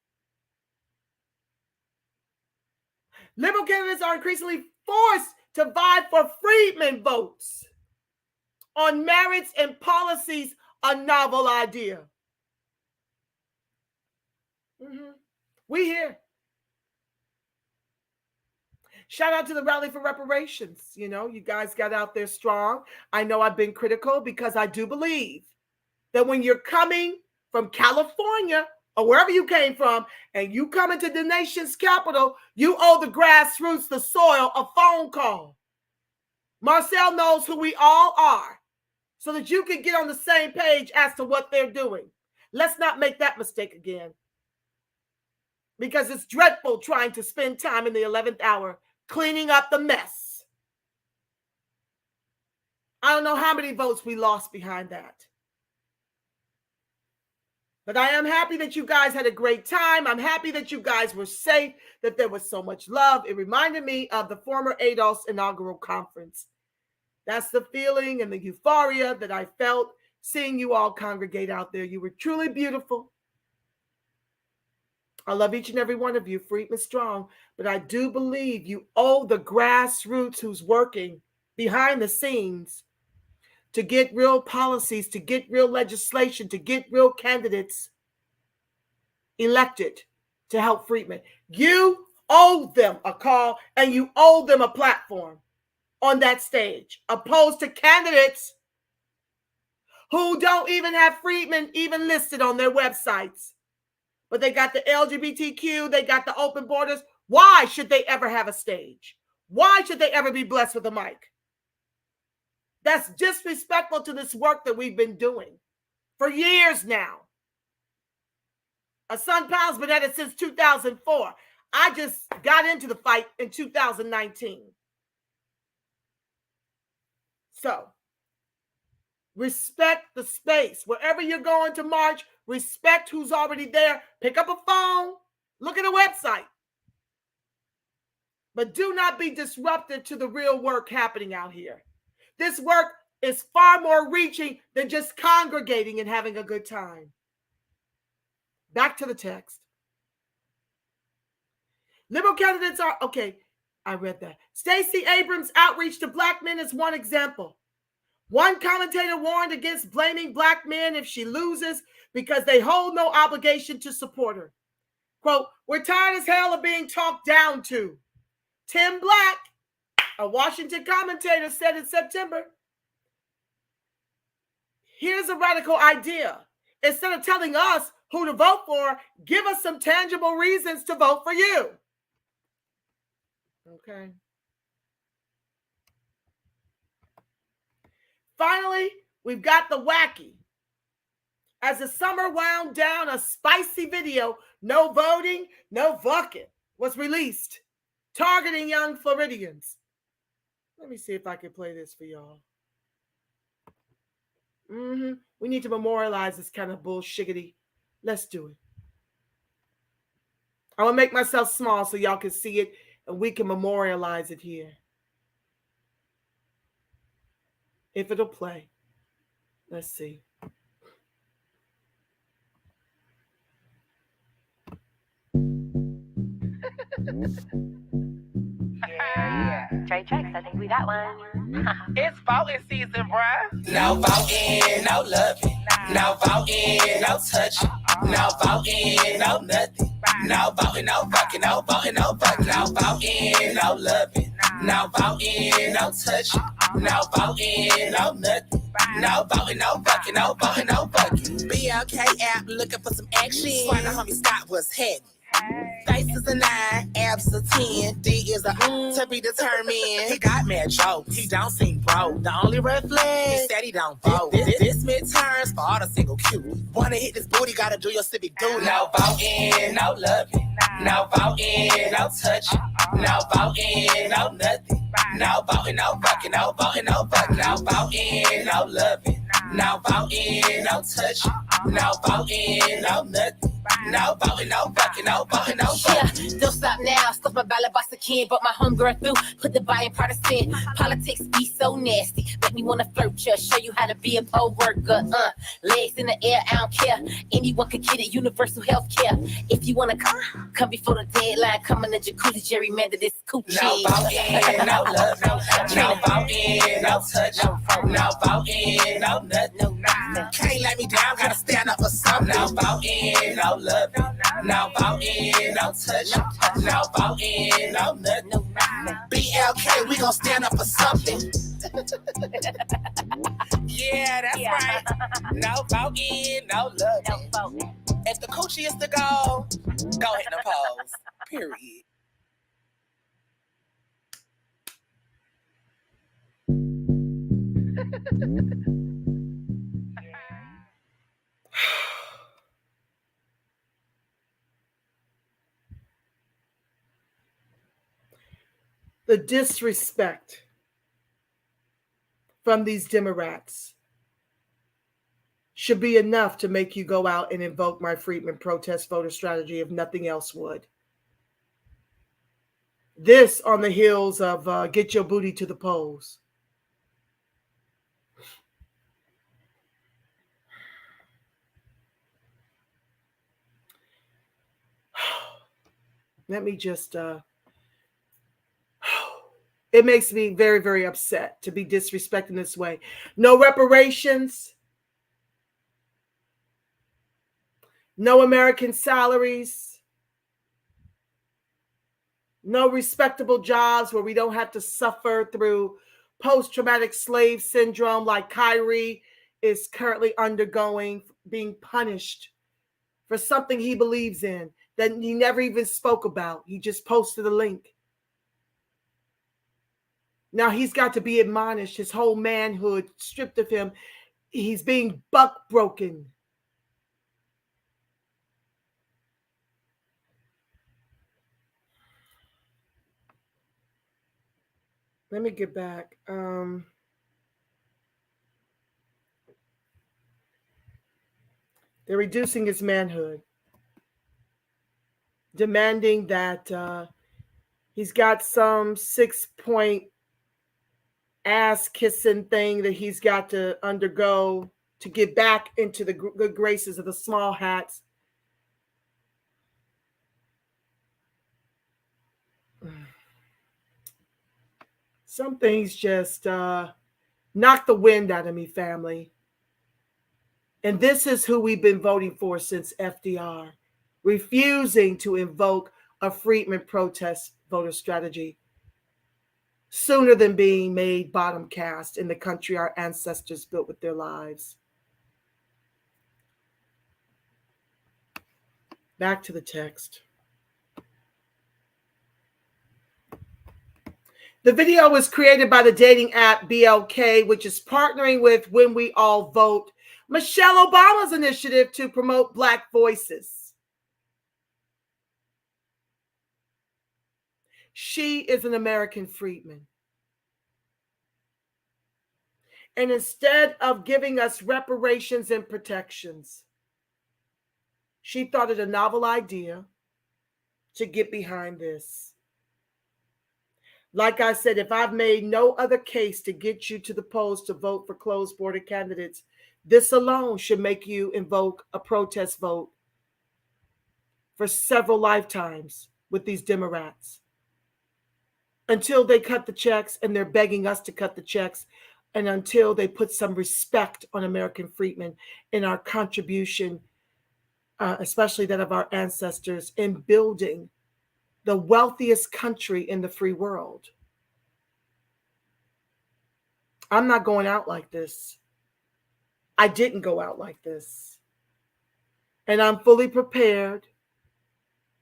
Liberal candidates are increasingly forced to vie for freedmen votes on merits and policies, a novel idea. We here. Shout out to the Rally for Reparations. You know, you guys got out there strong. I know I've been critical because I do believe that when you're coming from California or wherever you came from and you come into the nation's capital, you owe the grassroots, the soil, a phone call. Marcel knows who we all are so that you can get on the same page as to what they're doing. Let's not make that mistake again, because it's dreadful trying to spend time in the 11th hour cleaning up the mess. I don't know how many votes we lost behind that. But I am happy that you guys had a great time. I'm happy that you guys were safe, that there was so much love. It reminded me of the former ADOS inaugural conference. That's the feeling and the euphoria that I felt seeing you all congregate out there. You were truly beautiful. I love each and every one of you, Freedmen strong, but I do believe you owe the grassroots who's working behind the scenes to get real policies, to get real legislation, to get real candidates elected to help freedmen. You owe them a call and you owe them a platform on that stage, opposed to candidates who don't even have freedmen even listed on their websites. But they got the LGBTQ, they got the open borders. Why should they ever have a stage? Why should they ever be blessed with a mic? That's disrespectful to this work that we've been doing for years now. A Sun Pound's been at it since 2004. I just got into the fight in 2019. So, respect the space. Wherever you're going to march, respect who's already there. Pick up a phone, look at a website. But do not be disruptive to the real work happening out here. This work is far more reaching than just congregating and having a good time. Back to the text. Liberal candidates are, okay, I read that. Stacey Abrams' outreach to black men is one example. One commentator warned against blaming black men if she loses because they hold no obligation to support her. Quote, we're tired as hell of being talked down to. Tim Black, a Washington commentator, said in September, here's a radical idea. Instead of telling us who to vote for, give us some tangible reasons to vote for you. Okay. Finally, we've got the wacky. As the summer wound down, a spicy video, no voting, no fucking, was released, targeting young Floridians. Let me see if I can play this for y'all. We need to memorialize this kind of bullshiggity. Let's do it. I'm going to make myself small so y'all can see it and we can memorialize it here. If it'll play. Let's see. Trey Tracks, I think we got one. It's voting season, bruh. No voting, no loving. No voting, no touching. No voting, no nothing. No voting, no fucking. No voting, no fucking. No voting, no loving. No voting, no touching. No voting, no nothing. No voting, no fucking. No voting, no fucking. BLK app looking for some action. Swear the homie Scott was heavy. Face is a 9, abs a 10, D is a to be determined. He got mad jokes, he don't seem broke. The only red flag, he said he don't vote. This midterms for all the single cute. Wanna hit this booty, gotta do your civic duty. No voting, no loving. No voting, no touching. No voting, no nothing. No voting, no fucking. No voting, no fucking. No voting, no loving. No voting, no touching. No voting, no nothing. No voting, no fucking, no voting, no fucking. Yeah, don't stop now. Stop my ballot box again. But my homegirl through. Put the buy in partisan. Politics be so nasty. Make me wanna flirt, just show you how to be a poll worker. Legs in the air, I don't care. Anyone can get it. Universal health care. If you wanna come before the deadline. Come in the jacuzzi, gerrymander this coochie. No voting, no love, no voting, no touch. No voting, no nothing. Can't let me down, gotta stand up for something. No voting, no love, no voting, no touching, no voting, no nothing. BLK, we gon' stand up for something. Yeah, that's right. No voting, no loving. If the coochie is the goal, go hit the pose. Period. The disrespect from these Democrats should be enough to make you go out and invoke my Freedmen protest voter strategy if nothing else would. This on the heels of get your booty to the polls. Let me just, it makes me very, very upset to be disrespected in this way. No reparations. No American salaries. No respectable jobs where we don't have to suffer through post-traumatic slave syndrome like Kyrie is currently undergoing, being punished for something he believes in that he never even spoke about. He just posted a link. Now he's got to be admonished, his whole manhood stripped of him. He's being buck broken. Let me get back. They're reducing his manhood, demanding that he's got some 6-point ass kissing thing that he's got to undergo to get back into the good graces of the small hats. Some things just knock the wind out of me, family. And this is who we've been voting for since FDR, refusing to invoke a Freedmen protest voter strategy sooner than being made bottom caste in the country our ancestors built with their lives. Back to the text. The video was created by the dating app BLK, which is partnering with When We All Vote, Michelle Obama's initiative to promote Black voices. She is an American freedman. And instead of giving us reparations and protections, she thought it a novel idea to get behind this. Like I said, if I've made no other case to get you to the polls to vote for closed border candidates, this alone should make you invoke a protest vote for several lifetimes with these Democrats until they cut the checks, and they're begging us to cut the checks, and until they put some respect on American freedmen in our contribution, especially that of our ancestors, in building the wealthiest country in the free world. I'm not going out like this. I didn't go out like this. And I'm fully prepared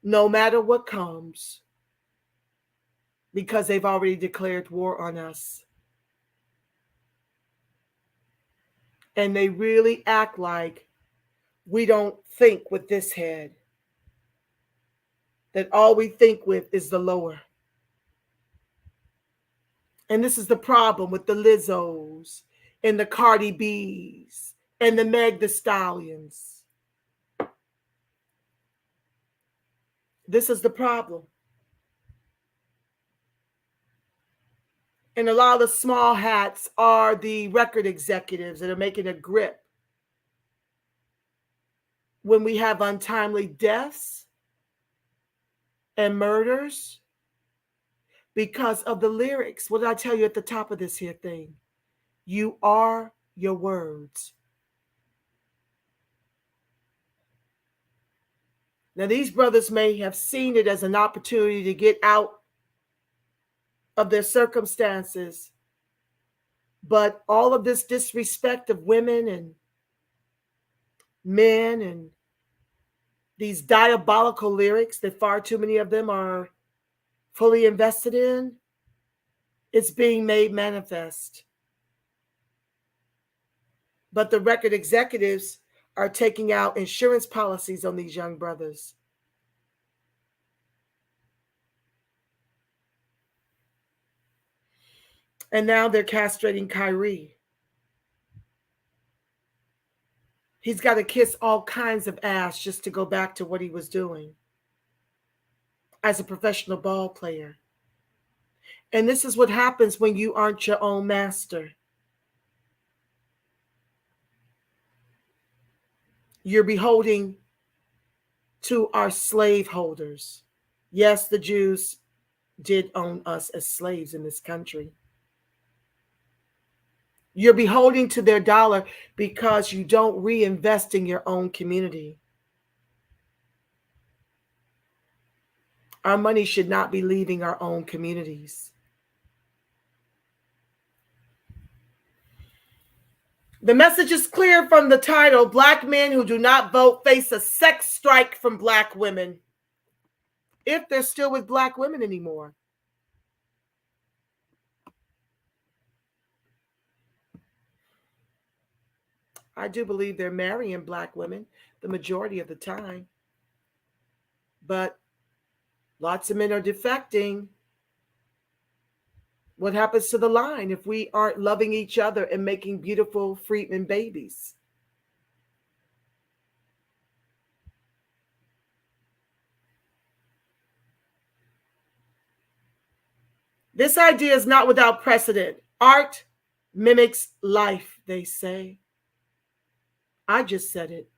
no matter what comes, because they've already declared war on us. And they really act like we don't think with this head, that all we think with is the lower. And this is the problem with the Lizzos and the Cardi B's and the Meg Thee Stallions. This is the problem. And a lot of the small hats are the record executives that are making a grip when we have untimely deaths and murders because of the lyrics. What did I tell you at the top of this here thing? You are your words. Now, these brothers may have seen it as an opportunity to get out of their circumstances, but all of this disrespect of women and men and these diabolical lyrics that far too many of them are fully invested in, it's being made manifest. But the record executives are taking out insurance policies on these young brothers. And now they're castrating Kyrie. He's got to kiss all kinds of ass just to go back to what he was doing as a professional ball player. And this is what happens when you aren't your own master. You're beholding to our slave holders. Yes, the Jews did own us as slaves in this country. You're beholding to their dollar because you don't reinvest in your own community. Our money should not be leaving our own communities. The message is clear from the title: Black men who do not vote face a sex strike from Black women. If they're still with Black women anymore. I do believe they're marrying Black women the majority of the time. But lots of men are defecting. What happens to the line if we aren't loving each other and making beautiful freedmen babies? This idea is not without precedent. Art mimics life, they say. I just said it.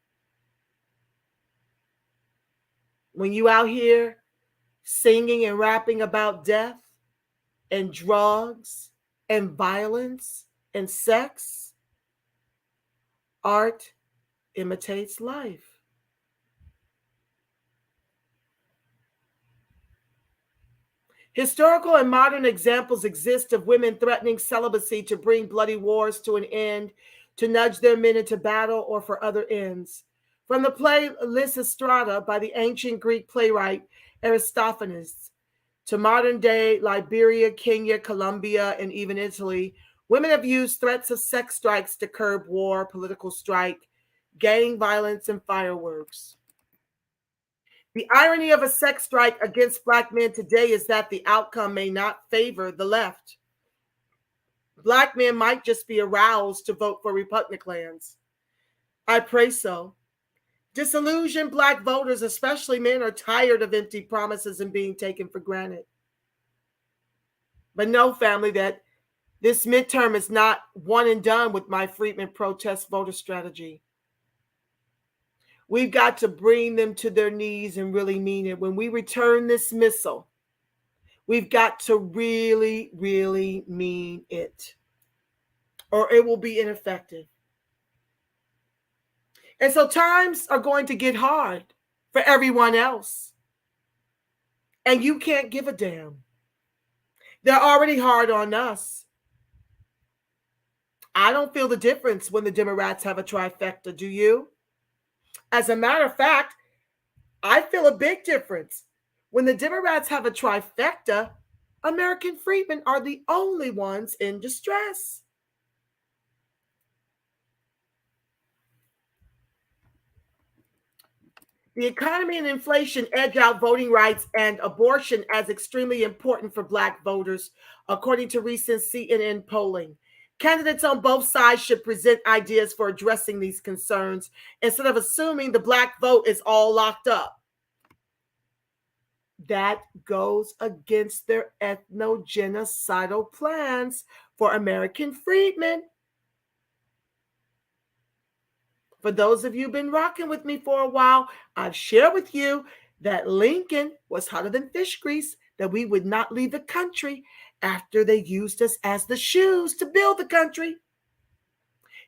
When you out here singing and rapping about death and drugs and violence and sex, art imitates life. Historical and modern examples exist of women threatening celibacy to bring bloody wars to an end, to nudge their men into battle, or for other ends. From the play Lysistrata by the ancient Greek playwright Aristophanes to modern day Liberia, Kenya, Colombia, and even Italy, women have used threats of sex strikes to curb war, political strife, gang violence, and fireworks. The irony of a sex strike against Black men today is that the outcome may not favor the left. Black men might just be aroused to vote for Republicans. I pray so. Disillusioned Black voters, especially men, are tired of empty promises and being taken for granted. But know, family, that this midterm is not one and done with my Freedmen protest voter strategy. We've got to bring them to their knees and really mean it. When we return this missile, we've got to really, really mean it, or it will be ineffective. And so times are going to get hard for everyone else. And you can't give a damn. They're already hard on us. I don't feel the difference when the Democrats have a trifecta, do you? As a matter of fact, I feel a big difference. When the Democrats have a trifecta, American freedmen are the only ones in distress. The economy and inflation edge out voting rights and abortion as extremely important for Black voters, according to recent CNN polling. Candidates on both sides should present ideas for addressing these concerns instead of assuming the Black vote is all locked up. That goes against their ethnogenocidal plans for American freedmen. For those of you who've been rocking with me for a while, I've shared with you that Lincoln was hotter than fish grease, that we would not leave the country after they used us as the shoes to build the country.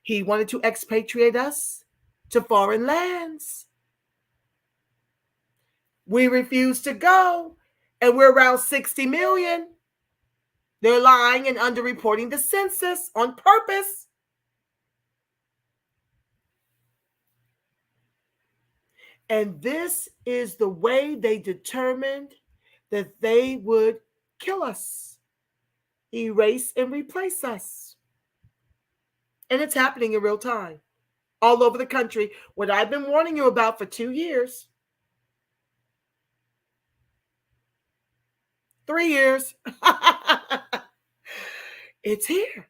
He wanted to expatriate us to foreign lands. We refuse to go, and we're around 60 million. They're lying and underreporting the census on purpose. And this is the way they determined that they would kill us, erase and replace us. And it's happening in real time all over the country. What I've been warning you about for 2 years, 3 years, it's here.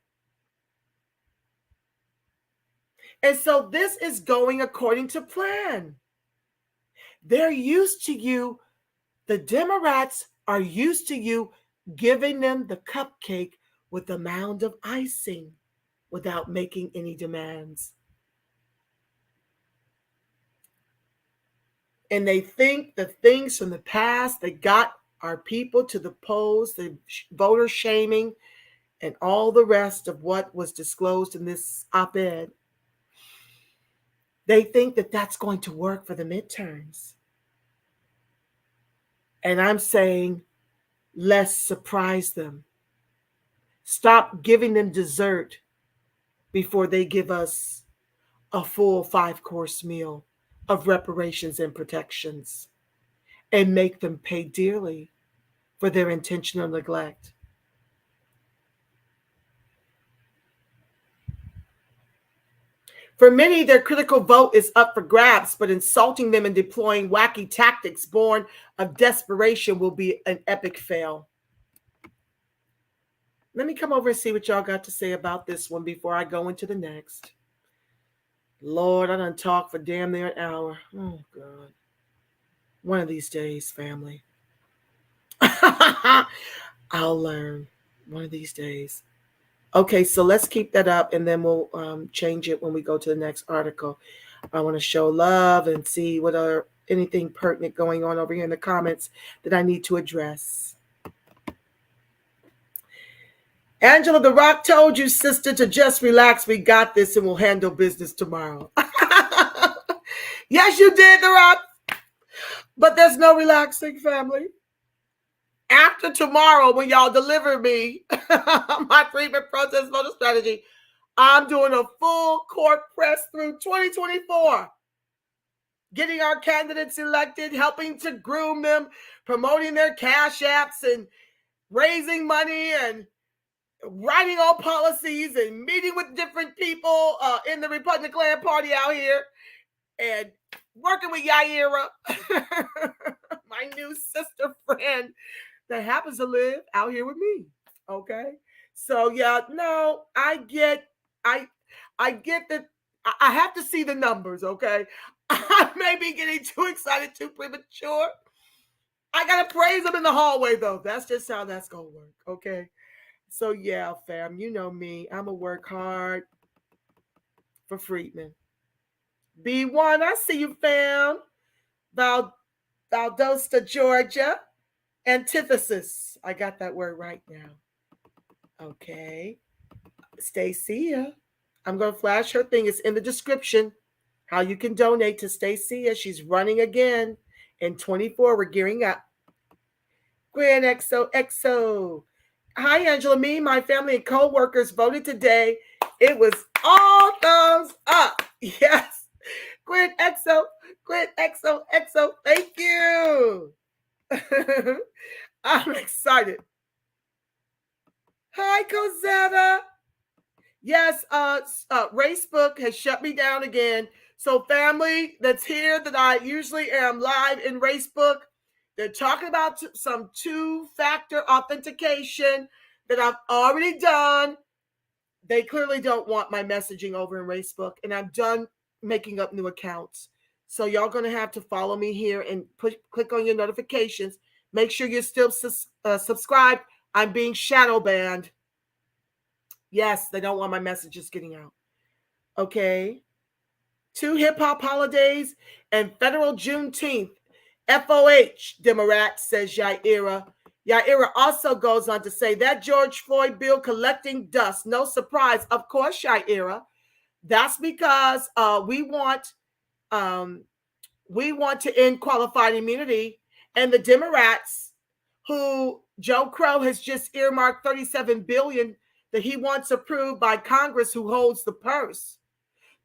And so this is going according to plan. They're used to you. The Democrats are used to you giving them the cupcake with a mound of icing without making any demands. And they think the things from the past that got our people to the polls, the voter shaming, and all the rest of what was disclosed in this op-ed, they think that that's going to work for the midterms. And I'm saying, let's surprise them. Stop giving them dessert before they give us a full 5-course meal of reparations and protections, and make them pay dearly for their intentional neglect. For many, their critical vote is up for grabs, but insulting them and deploying wacky tactics born of desperation will be an epic fail. Let me come over and see what y'all got to say about this one before I go into the next. Lord, I done talked for damn near an hour. Oh, God. One of these days, family. I'll learn one of these days. Okay, so let's keep that up, and then we'll change it when we go to the next article. I want to show love and see what are anything pertinent going on over here in the comments that I need to address. Angela the Rock told you, sister, to just relax. We got this, and we'll handle business tomorrow. Yes, you did, The Rock. But there's no relaxing, family. After tomorrow, when y'all deliver me my Freedmen protest voter strategy, I'm doing a full court press through 2024. Getting our candidates elected, helping to groom them, promoting their cash apps, and raising money, and writing all policies, and meeting with different people in the Republican Party out here, and working with Yaira, my new sister friend that happens to live out here with me. Okay. So yeah, no, I get that I have to see the numbers. Okay. I may be getting too excited, too premature. I gotta praise them in the hallway though. That's just how that's gonna work. Okay. So yeah, fam, you know me. I'm gonna work hard for Freedmen. B1, I see you, fam. Valdosta, Georgia. Antithesis. I got that word right now. Okay. Stacia. I'm going to flash her thing. It's in the description. How you can donate to Stacia. She's running again. In 24, we're gearing up. Grand XOXO. Hi, Angela. Me, my family, and co-workers voted today. It was all thumbs up. Yes. Grand XOXO. Thank you. I'm excited. Hi, Cosetta. Yes, Racebook has shut me down again. So family that's here that I usually am live in Racebook, they're talking about some 2-factor authentication that I've already done. They clearly don't want my messaging over in Racebook, and I'm done making up new accounts. So y'all going to have to follow me here and click on your notifications. Make sure you're still subscribed. I'm being shadow banned. Yes, they don't want my messages getting out. Okay. 2 hip-hop holidays and federal Juneteenth. FOH, Democrat, says Yaira. Yaira also goes on to say that George Floyd bill collecting dust. No surprise. Of course, Yaira. That's because we want to end qualified immunity, And the Democrats, who Joe Crow has just earmarked $37 billion that he wants approved by Congress, who holds the purse,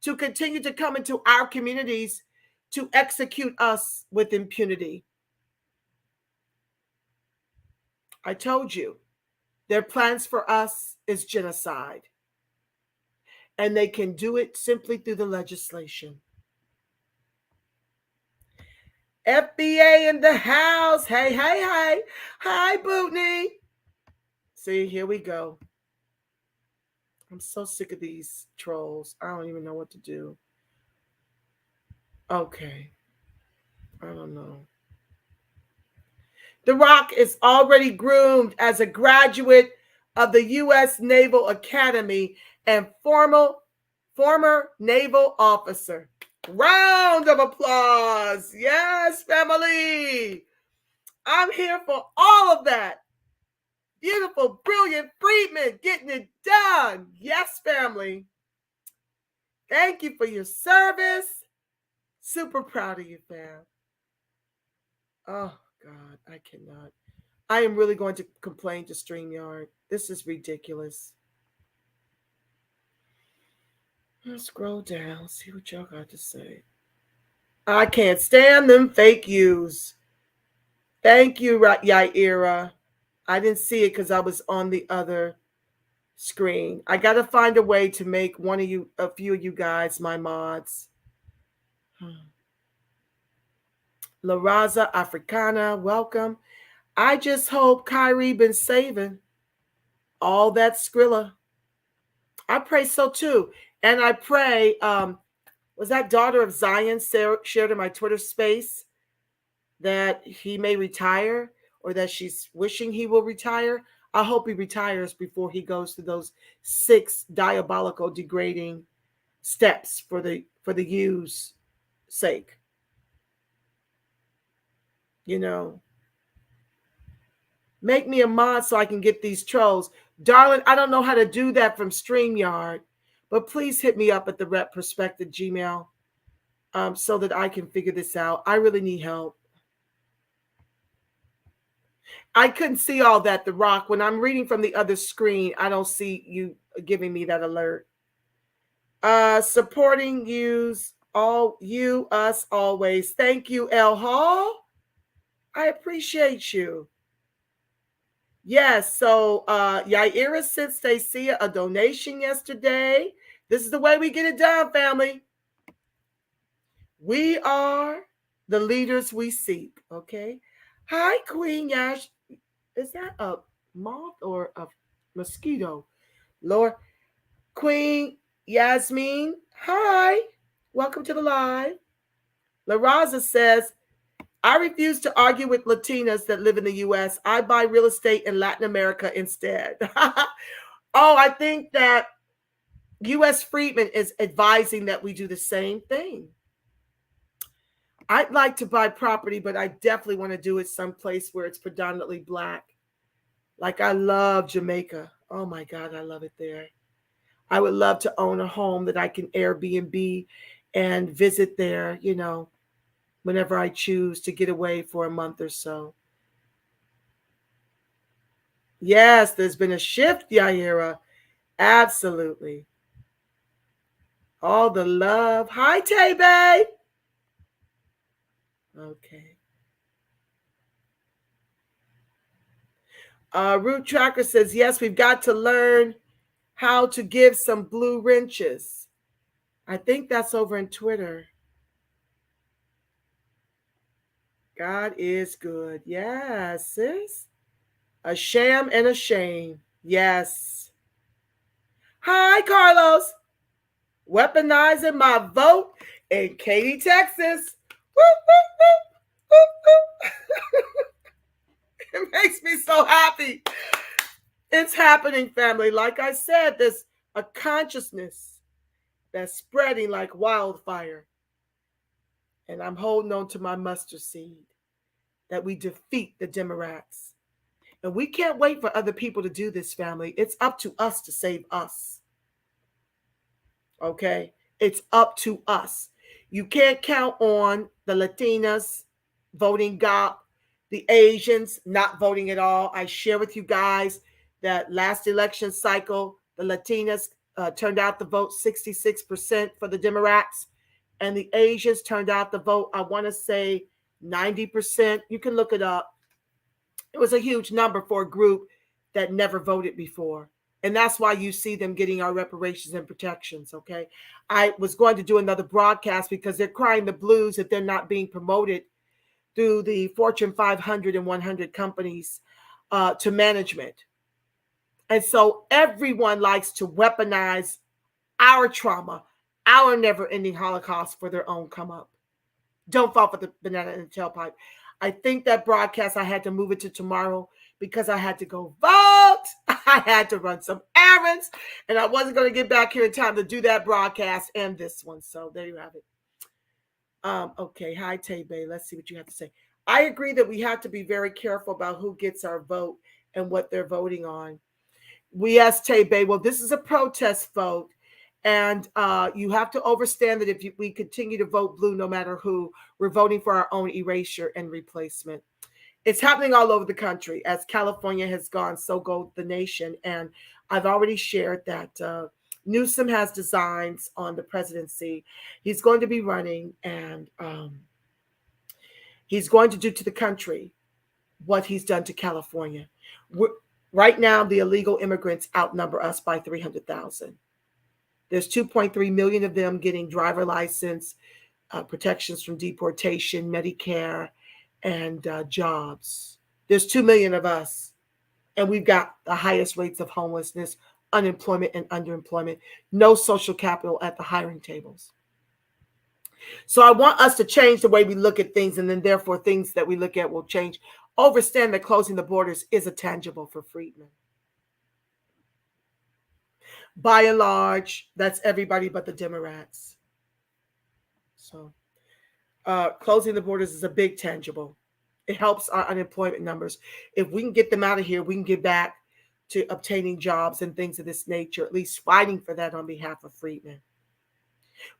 to continue to come into our communities to execute us with impunity. I told you, their plans for us is genocide. And they can do it simply through the legislation. FBA in the house. Hey, hey, hey. Hi, Bootney. See, here we go. I'm so sick of these trolls. I don't even know what to do. Okay. I don't know. The Rock is already groomed as a graduate of the U.S. Naval Academy and former naval officer. Round of applause. Yes, family. I'm here for all of that. Beautiful, brilliant Freedmen getting it done. Yes, family. Thank you for your service. Super proud of you, fam. Oh, God, I cannot. I am really going to complain to StreamYard. This is ridiculous. Let's scroll down, see what y'all got to say. I can't stand them fake yous. Thank you, Yaira. I didn't see it because I was on the other screen. I got to find a way to make a few of you guys my mods. La Raza Africana, welcome. I just hope Kyrie been saving all that Skrilla. I pray so too. And I pray, was that Daughter of Zion shared in my Twitter space that he may retire, or that she's wishing he will retire? I hope he retires before he goes through those 6 diabolical, degrading steps for the you's sake. You know, make me a mod so I can get these trolls. Darling, I don't know how to do that from StreamYard, but please hit me up at the Rep Perspective Gmail so that I can figure this out. I really need help. I couldn't see all that, The Rock. When I'm reading from the other screen, I don't see you giving me that alert. Supporting us always. Thank you, El Hall. I appreciate you. Yes, so Yaira sent Stacia a donation yesterday. This is the way we get it done, family. We are the leaders we seek, okay? Hi, Queen Yash. Is that a moth or a mosquito? Lord. Queen Yasmin, hi. Welcome to the live. La Raza says, I refuse to argue with Latinas that live in the U.S. I buy real estate in Latin America instead. Oh, I think that U.S. Freedmen is advising that we do the same thing. I'd like to buy property, but I definitely want to do it someplace where it's predominantly Black. Like I love Jamaica. Oh my God, I love it there. I would love to own a home that I can Airbnb and visit there, you know, whenever I choose to get away for a month or so. Yes, there's been a shift, Yaira. Absolutely. All the love. Hi, Tay-Bay. Okay. Root Tracker says, yes, we've got to learn how to give some blue wrenches. I think that's over in Twitter. God is good. Yes, sis. A sham and a shame. Yes. Hi, Carlos. Weaponizing my vote in Katy, Texas. Woo, woo, woo, woo, woo. It makes me so happy. It's happening, family. Like I said, there's a consciousness that's spreading like wildfire. And I'm holding on to my mustard seed that we defeat the Democrats. And we can't wait for other people to do this, family. It's up to us to save us. Okay? It's up to us. You can't count on the Latinas voting GOP The Asians not voting at all. I share with you guys that last election cycle, the Latinas turned out the vote 66% for the Democrats, and the Asians turned out the vote, I want to say 90%. You can look it up. It was a huge number for a group that never voted before. And that's why you see them getting our reparations and protections, okay? I was going to do another broadcast because they're crying the blues that they're not being promoted through the Fortune 500 and 100 companies to management. And so everyone likes to weaponize our trauma, our never-ending Holocaust for their own come up. Don't fall for the banana in the tailpipe. I think that broadcast, I had to move it to tomorrow because I had to go vote. I had to run some errands, and I wasn't going to get back here in time to do that broadcast and this one. So there you have it. Okay. Hi, Tay-Bay. Let's see what you have to say. I agree that we have to be very careful about who gets our vote and what they're voting on. We asked Tay-Bay, well, this is a protest vote. And you have to understand that if we continue to vote blue, no matter who, we're voting for our own erasure and replacement. It's happening all over the country. As California has gone, so go the nation. And I've already shared that Newsom has designs on the presidency. He's going to be running, and he's going to do to the country what he's done to California. Right now, the illegal immigrants outnumber us by 300,000. There's 2.3 million of them getting driver license, protections from deportation, Medicare, and jobs. There's 2 million of us, and we've got the highest rates of homelessness, unemployment, and underemployment. No social capital at the hiring tables. So I want us to change the way we look at things, and then therefore things that we look at will change. Understand that closing the borders is a tangible for freedmen. By and large, that's everybody but the Democrats. So closing the borders is a big tangible. It helps our unemployment numbers. If we can get them out of here, we can get back to obtaining jobs and things of this nature, at least fighting for that on behalf of freedmen.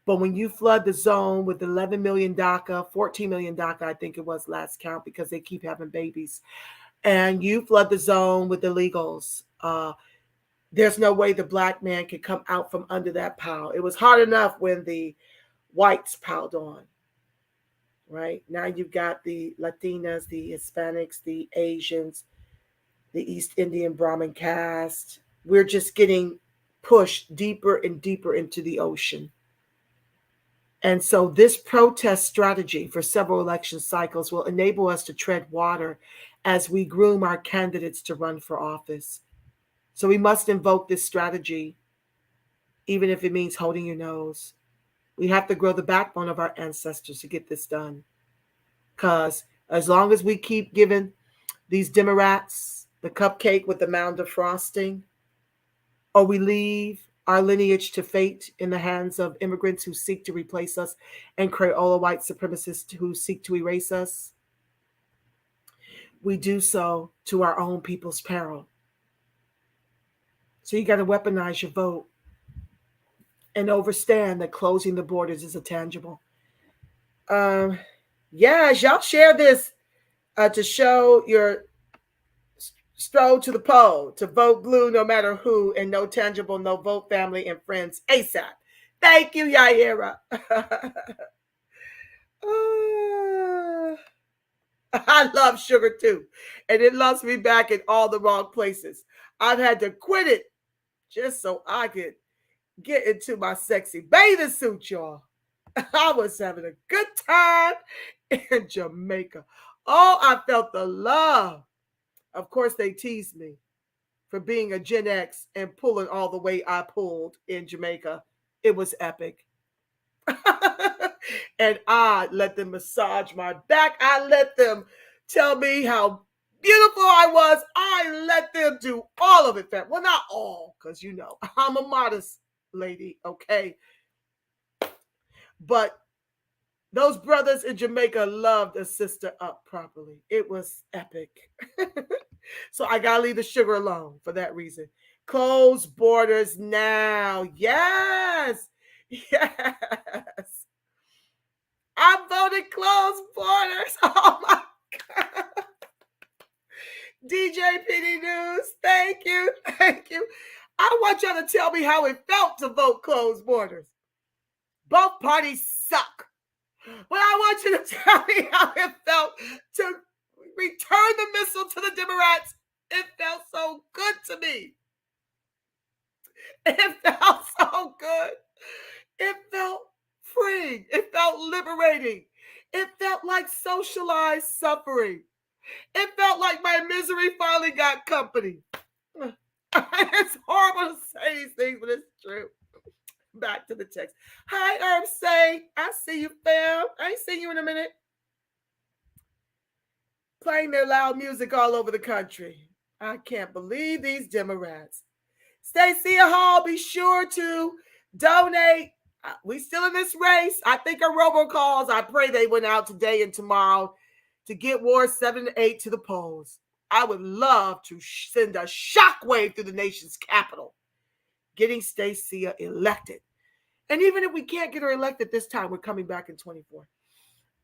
But when you flood the zone with 11 million DACA, 14 million DACA, I think it was last count, because they keep having babies, and you flood the zone with illegals, there's no way the black man could come out from under that pile. It was hard enough when the whites piled on, right? Now you've got the Latinas, the Hispanics, the Asians, the East Indian Brahmin caste. We're just getting pushed deeper and deeper into the ocean. And so this protest strategy for several election cycles will enable us to tread water as we groom our candidates to run for office. So we must invoke this strategy, even if it means holding your nose. We have to grow the backbone of our ancestors to get this done. Because as long as we keep giving these Democrats the cupcake with the mound of frosting, or we leave our lineage to fate in the hands of immigrants who seek to replace us and Crayola white supremacists who seek to erase us, we do so to our own people's peril. So you got to weaponize your vote and understand that closing the borders is a tangible. Yes, y'all share this to show your stroll to the poll, to vote blue no matter who, and no tangible, no vote family and friends ASAP. Thank you, Yaira. I love sugar too, and it loves me back in all the wrong places. I've had to quit it just so I could get into my sexy bathing suit, y'all. I was having a good time in Jamaica. Oh, I felt the love. Of course, they teased me for being a Gen X and pulling all the way I pulled in Jamaica. It was epic. And I let them massage my back. I let them tell me how beautiful I was. I let them do all of it. Well, not all, because you know, I'm a modest lady, okay? But those brothers in Jamaica loved a sister up properly. It was epic. So I got to leave the sugar alone for that reason. Close borders now. Yes. Yes. I voted close borders. Oh, my God. DJ PD News, thank you. Thank you. I want y'all to tell me how it felt to vote closed borders. Both parties suck. But I want you to tell me how it felt to return the missile to the Democrats. It felt so good to me. It felt so good. It felt freeing. It felt liberating. It felt like socialized suffering. It felt like my misery finally got company. It's horrible to say these things, but it's true. Back to the text. Hi, Say. I see you, fam. I ain't seen you in a minute. Playing their loud music all over the country. I can't believe these Democrats. Stacey Hall, be sure to donate. We still in this race. I think our robocalls, I pray they went out today and tomorrow to get Ward 7 and 8 to the polls. I would love to send a shockwave through the nation's capital, getting Stacey elected. And even if we can't get her elected this time, we're coming back in 24.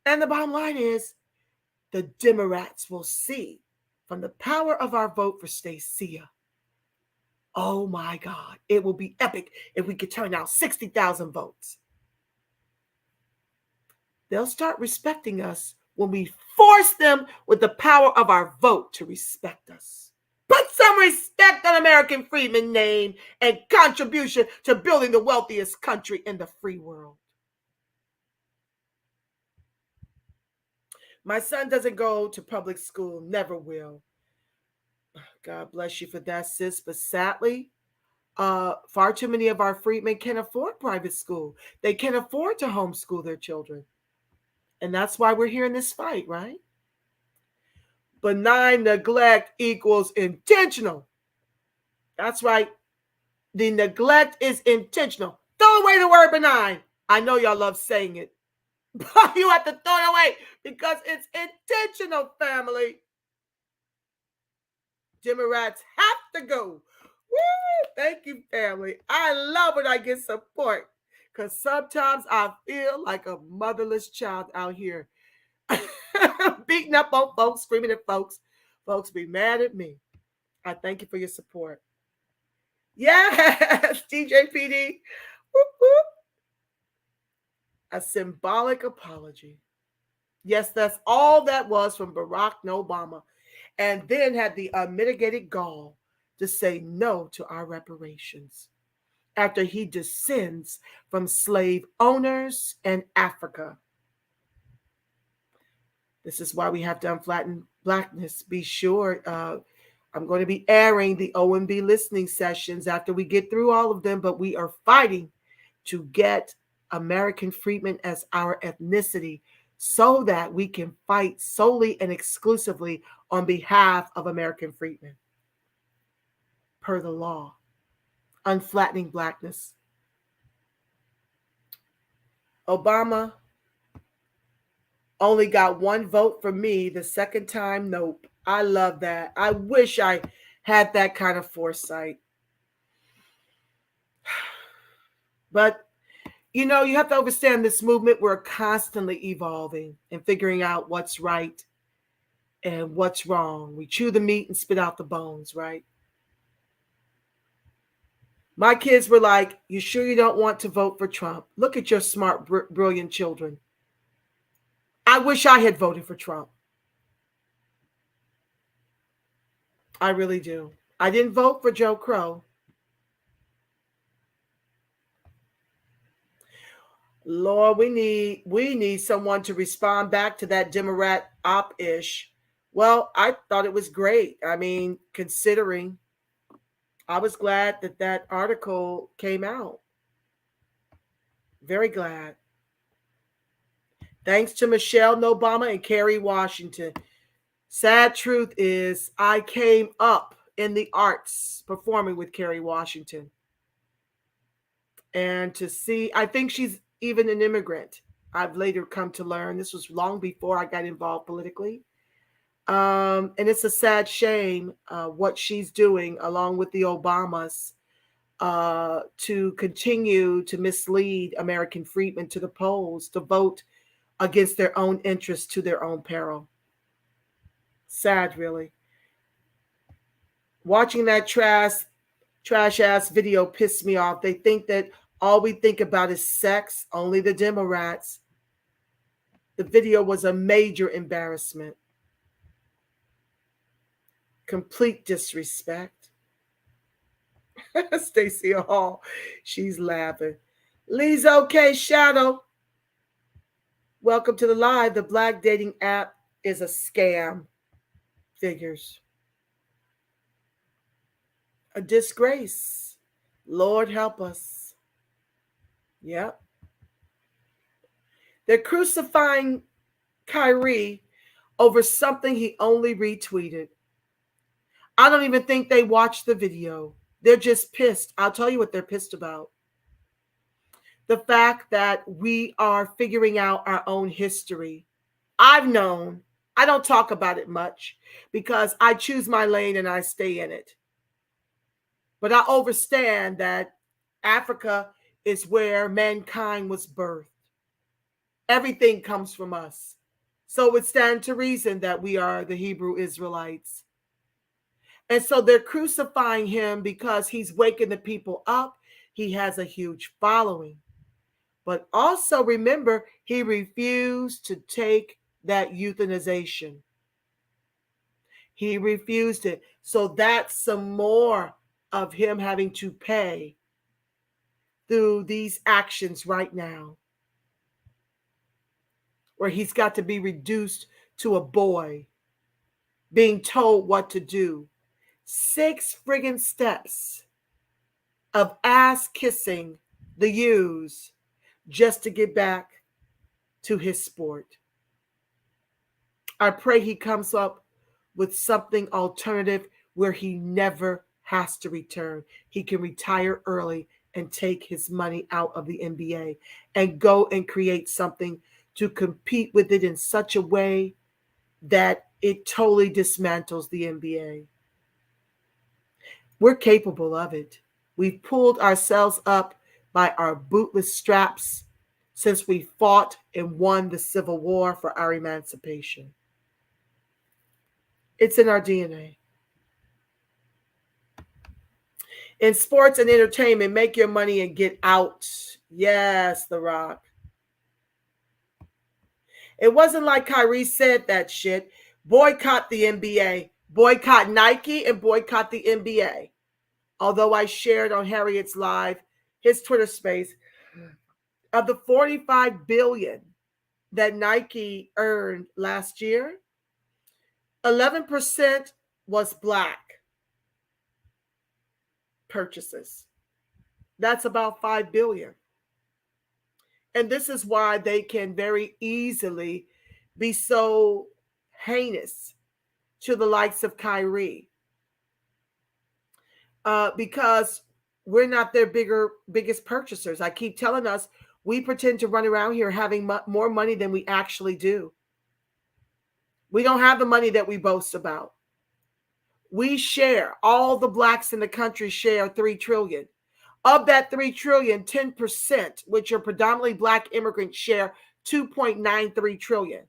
And the bottom line is, the Democrats will see from the power of our vote for Stacey. Oh my God, it will be epic if we could turn out 60,000 votes. They'll start respecting us when we force them with the power of our vote to respect us. Put some respect on American Freedmen name and contribution to building the wealthiest country in the free world. My son doesn't go to public school, never will. God bless you for that, sis. But sadly, far too many of our freedmen can't afford private school. They can't afford to homeschool their children. And that's why we're here in this fight, right? Benign neglect equals intentional. That's right. The neglect is intentional. Throw away the word benign. I know y'all love saying it, but you have to throw it away because it's intentional, family. Democrats have to go. Woo! Thank you, family. I love when I get support because sometimes I feel like a motherless child out here. Beating up on folks, screaming at folks. Folks be mad at me. I thank you for your support. Yes, DJ PD. Whoop, whoop. A symbolic apology. Yes, that's all that was from Barack Obama. And then had the unmitigated gall to say no to our reparations after he descends from slave owners in Africa. This is why we have to unflatten blackness. Be sure I'm going to be airing the OMB listening sessions after we get through all of them, but we are fighting to get American freedmen as our ethnicity so that we can fight solely and exclusively on behalf of American freedmen. Per the law. Unflattening blackness. Obama only got one vote for me. The second time, nope. I love that. I wish I had that kind of foresight. But, you know, you have to understand this movement. We're constantly evolving and figuring out what's right and what's wrong. We chew the meat and spit out the bones, right? My kids were like, you sure you don't want to vote for Trump? Look at your smart, brilliant children. I wish I had voted for Trump. I really do. I didn't vote for Joe Crow. Lord, we need someone to respond back to that Democrat op-ish. Well, I thought it was great. I mean, considering, I was glad that article came out. Very glad. Thanks to Michelle Obama and Kerry Washington. Sad truth is, I came up in the arts performing with Kerry Washington. And to see, I think she's even an immigrant. I've later come to learn. This was long before I got involved politically. And it's a sad shame what she's doing along with the Obamas to continue to mislead American freedmen to the polls to vote against their own interests to their own peril. Sad, really. Watching that trash ass video pissed me off. They think that all we think about is sex, only the Democrats. The video was a major embarrassment. Complete disrespect. Stacey Hall, she's laughing. Lee's okay, Shadow. Welcome to the live. The black dating app is a scam. Figures. A disgrace. Lord help us. Yep. They're crucifying Kyrie over something he only retweeted. I don't even think they watched the video. They're just pissed. I'll tell you what they're pissed about. The fact that we are figuring out our own history. I've known, I don't talk about it much because I choose my lane and I stay in it. But I understand that Africa is where mankind was birthed. Everything comes from us. So it stands to reason that we are the Hebrew Israelites. And so they're crucifying him because he's waking the people up. He has a huge following. But also remember, he refused to take that euthanization. He refused it. So that's some more of him having to pay through these actions right now, where he's got to be reduced to a boy, being told what to do. 6 friggin' steps of ass kissing the ewes just to get back to his sport. I pray he comes up with something alternative where he never has to return. He can retire early and take his money out of the NBA and go and create something to compete with it in such a way that it totally dismantles the NBA. We're capable of it. We've pulled ourselves up by our bootless straps since we fought and won the Civil War for our emancipation. It's in our DNA. In sports and entertainment, make your money and get out. Yes, The Rock. It wasn't like Kyrie said that shit. Boycott the NBA. Boycott Nike and boycott the NBA. Although I shared on Harriet's Live, his Twitter space, of the $45 billion that Nike earned last year, 11% was Black purchases. That's about $5 billion. And this is why they can very easily be so heinous to the likes of Kyrie. Because we're not their biggest purchasers. I keep telling us we pretend to run around here having more money than we actually do. We don't have the money that we boast about. We share, all the Blacks in the country share $3 trillion. Of that $3 trillion, 10%, which are predominantly Black immigrants, share $2.93 trillion.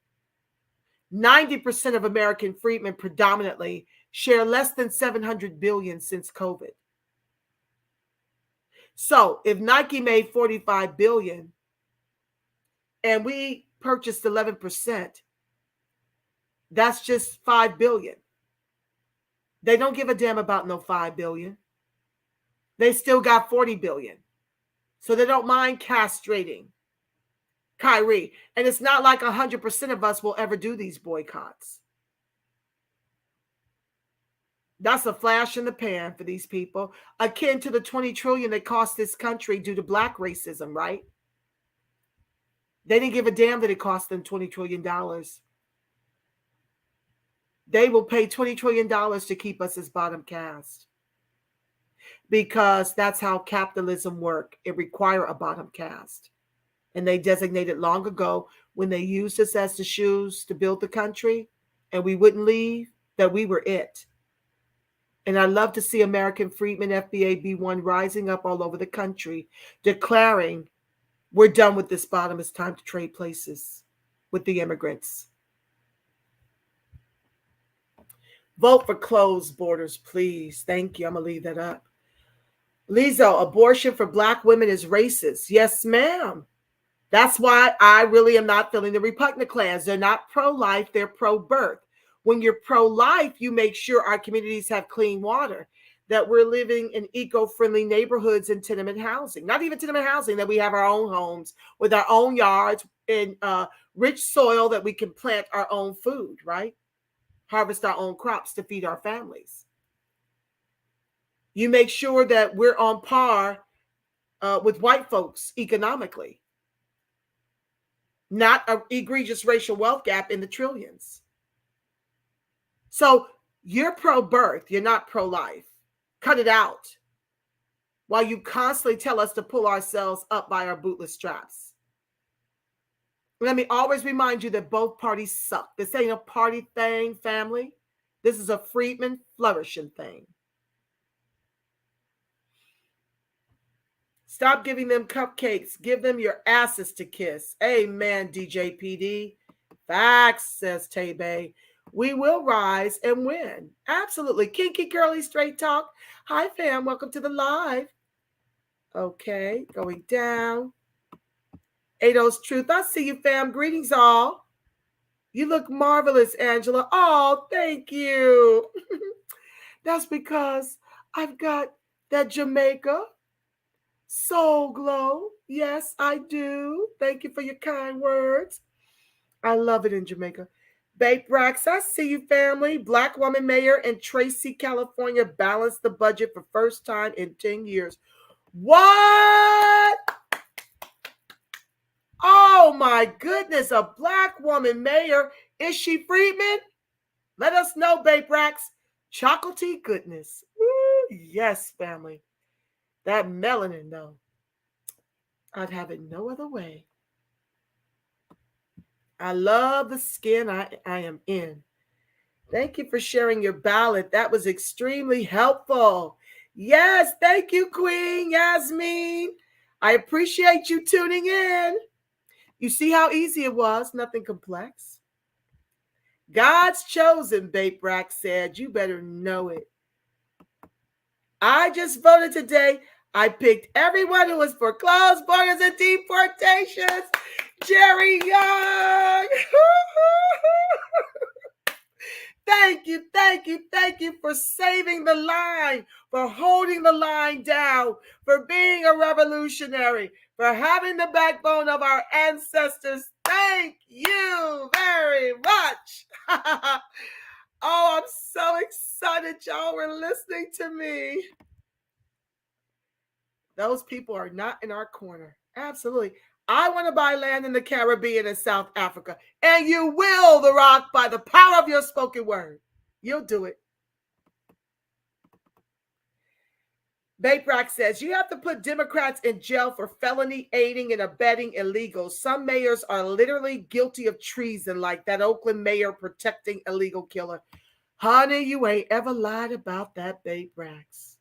90% of American freedmen predominantly share less than $700 billion since COVID. So if Nike made $45 billion and we purchased 11%, that's just $5 billion. They don't give a damn about no $5 billion. They still got $40 billion. So they don't mind castrating Kyrie. And it's not like 100% of us will ever do these boycotts. That's a flash in the pan for these people, akin to the $20 trillion that cost this country due to Black racism, right? They didn't give a damn that it cost them $20 trillion. They will pay $20 trillion to keep us as bottom caste, because that's how capitalism works. It requires a bottom caste. And they designated long ago, when they used us as the shoes to build the country and we wouldn't leave, that we were it. And I love to see American Freedmen, FBA B1 rising up all over the country, declaring, we're done with this bottom. It's time to trade places with the immigrants. Vote for closed borders, please. Thank you. I'm going to leave that up. Lizzo, abortion for Black women is racist. Yes, ma'am. That's why I really am not feeling the repugnant clans. They're not pro-life, they're pro-birth. When you're pro-life, you make sure our communities have clean water, that we're living in eco-friendly neighborhoods and tenement housing. Not even tenement housing, that we have our own homes with our own yards and rich soil that we can plant our own food, right? Harvest our own crops to feed our families. You make sure that we're on par with white folks economically. Not an egregious racial wealth gap in the trillions. So you're pro-birth, you're not pro-life. Cut it out while you constantly tell us to pull ourselves up by our bootless straps. Let me always remind you that both parties suck. This ain't a party thing, family. This is a freedman flourishing thing. Stop giving them cupcakes. Give them your asses to kiss. Amen, DJ PD. Facts, says Tay-Bay. We will rise and win. Absolutely. Kinky, curly, straight talk. Hi, fam. Welcome to the live. Okay, going down. Ado's Truth. I see you, fam. Greetings, all. You look marvelous, Angela. Oh, thank you. That's because I've got that Jamaica soul glow. Yes, I do. Thank you for your kind words. I love it in Jamaica. Babe Rax, I see you, family. Black woman mayor in Tracy, California balanced the budget for first time in 10 years. What? Oh my goodness, a Black woman mayor. Is she Freedman? Let us know, Babe Rax. Chocolatey goodness. Woo, yes, family. That melanin, though. I'd have it no other way. I love the skin I am in. Thank you for sharing your ballot. That was extremely helpful. Yes, thank you, Queen Yasmin. I appreciate you tuning in. You see how easy it was? Nothing complex. God's chosen, Babe Rack said. You better know it. I just voted today. I picked everyone who was for closed borders and deportations. Jerry Young. Thank you, thank you, thank you for saving the line, for holding the line down, for being a revolutionary, for having the backbone of our ancestors. Thank you very much. Oh, I'm so excited y'all were listening to me. Those people are not in our corner. Absolutely. I want to buy land in the Caribbean and South Africa. And you will, The Rock, by the power of your spoken word. You'll do it. Babe Rack says, you have to put Democrats in jail for felony aiding and abetting illegals. Some mayors are literally guilty of treason, like that Oakland mayor protecting illegal killer. Honey, you ain't ever lied about that, Babe Racks.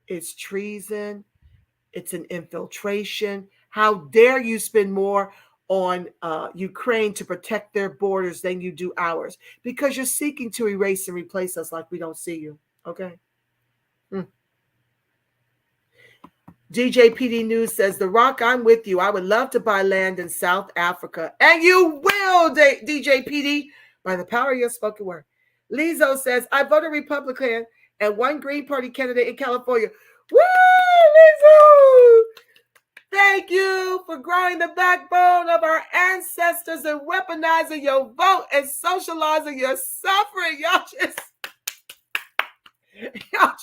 It's treason. It's an infiltration. How dare you spend more on Ukraine to protect their borders than you do ours? Because you're seeking to erase and replace us like we don't see you. Okay? DJ PD News says, The Rock, I'm with you. I would love to buy land in South Africa. And you will, DJ PD, by the power of your spoken word. Lizzo says, I voted Republican and one Green Party candidate in California. Woo, Lizzo! Thank you for growing the backbone of our ancestors and weaponizing your vote and socializing your suffering. Y'all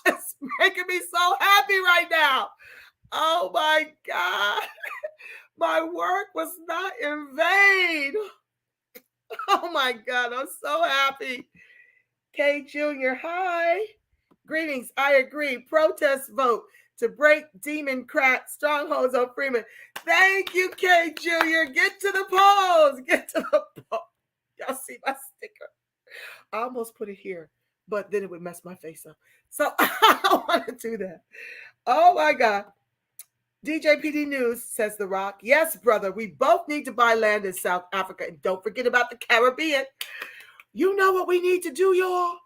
just making me so happy right now. Oh my God. My work was not in vain. Oh my God, I'm so happy. K Jr., hi. Greetings, I agree. Protest vote to break Democrat strongholds on Freeman. Thank you, K Jr. Get to the polls. Get to the polls. Y'all see my sticker? I almost put it here, but then it would mess my face up. So I don't want to do that. Oh my God. DJ PD News says, The Rock. Yes, brother, we both need to buy land in South Africa. And don't forget about the Caribbean. You know what we need to do, y'all?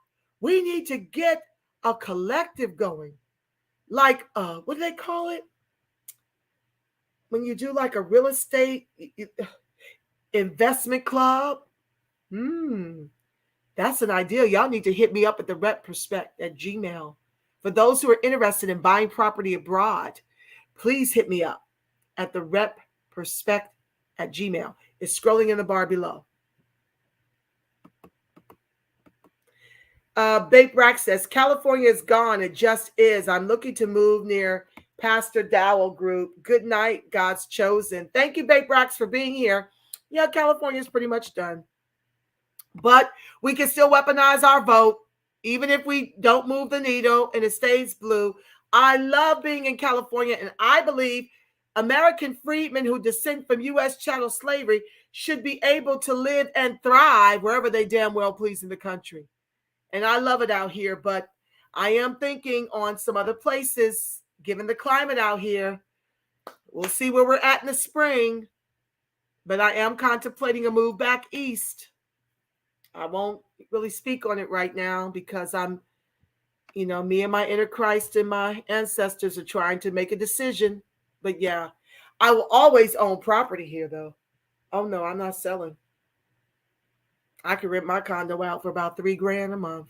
We need to get a collective going. Like, what do they call it? When you do like a real estate investment club. That's an idea. Y'all need to hit me up at the repperspect@gmail. For those who are interested in buying property abroad, please hit me up at the repperspect@gmail. It's scrolling in the bar below. Bape Rack says, California is gone. It just is. I'm looking to move near Pastor Dowell Group. Good night, God's chosen. Thank you, Bape Racks, for being here. Yeah, California is pretty much done. But we can still weaponize our vote, even if we don't move the needle and it stays blue. I love being in California, and I believe American freedmen who descend from U.S. chattel slavery should be able to live and thrive wherever they damn well please in the country. And I love it out here, but I am thinking on some other places, given the climate out here. We'll see where we're at in the spring, but I am contemplating a move back east. I won't really speak on it right now because I'm, me and my inner Christ and my ancestors are trying to make a decision. But yeah, I will always own property here, though. Oh, no, I'm not selling. I could rent my condo out for about $3,000 a month.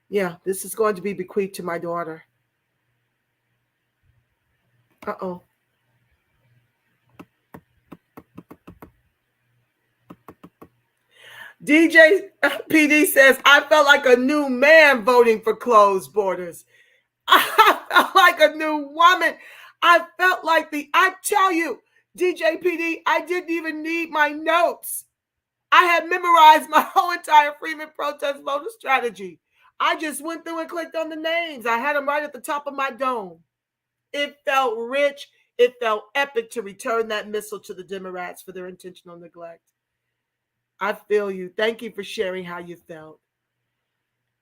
Yeah, this is going to be bequeathed to my daughter. Uh-oh. DJ PD says, I felt like a new man voting for closed borders. I felt like a new woman. I felt like I tell you, DJ PD, I didn't even need my notes. I had memorized my whole entire Freedmen protest voter strategy. I just went through and clicked on the names. I had them right at the top of my dome. It felt rich. It felt epic to return that missile to the Democrats for their intentional neglect. I feel you. Thank you for sharing how you felt.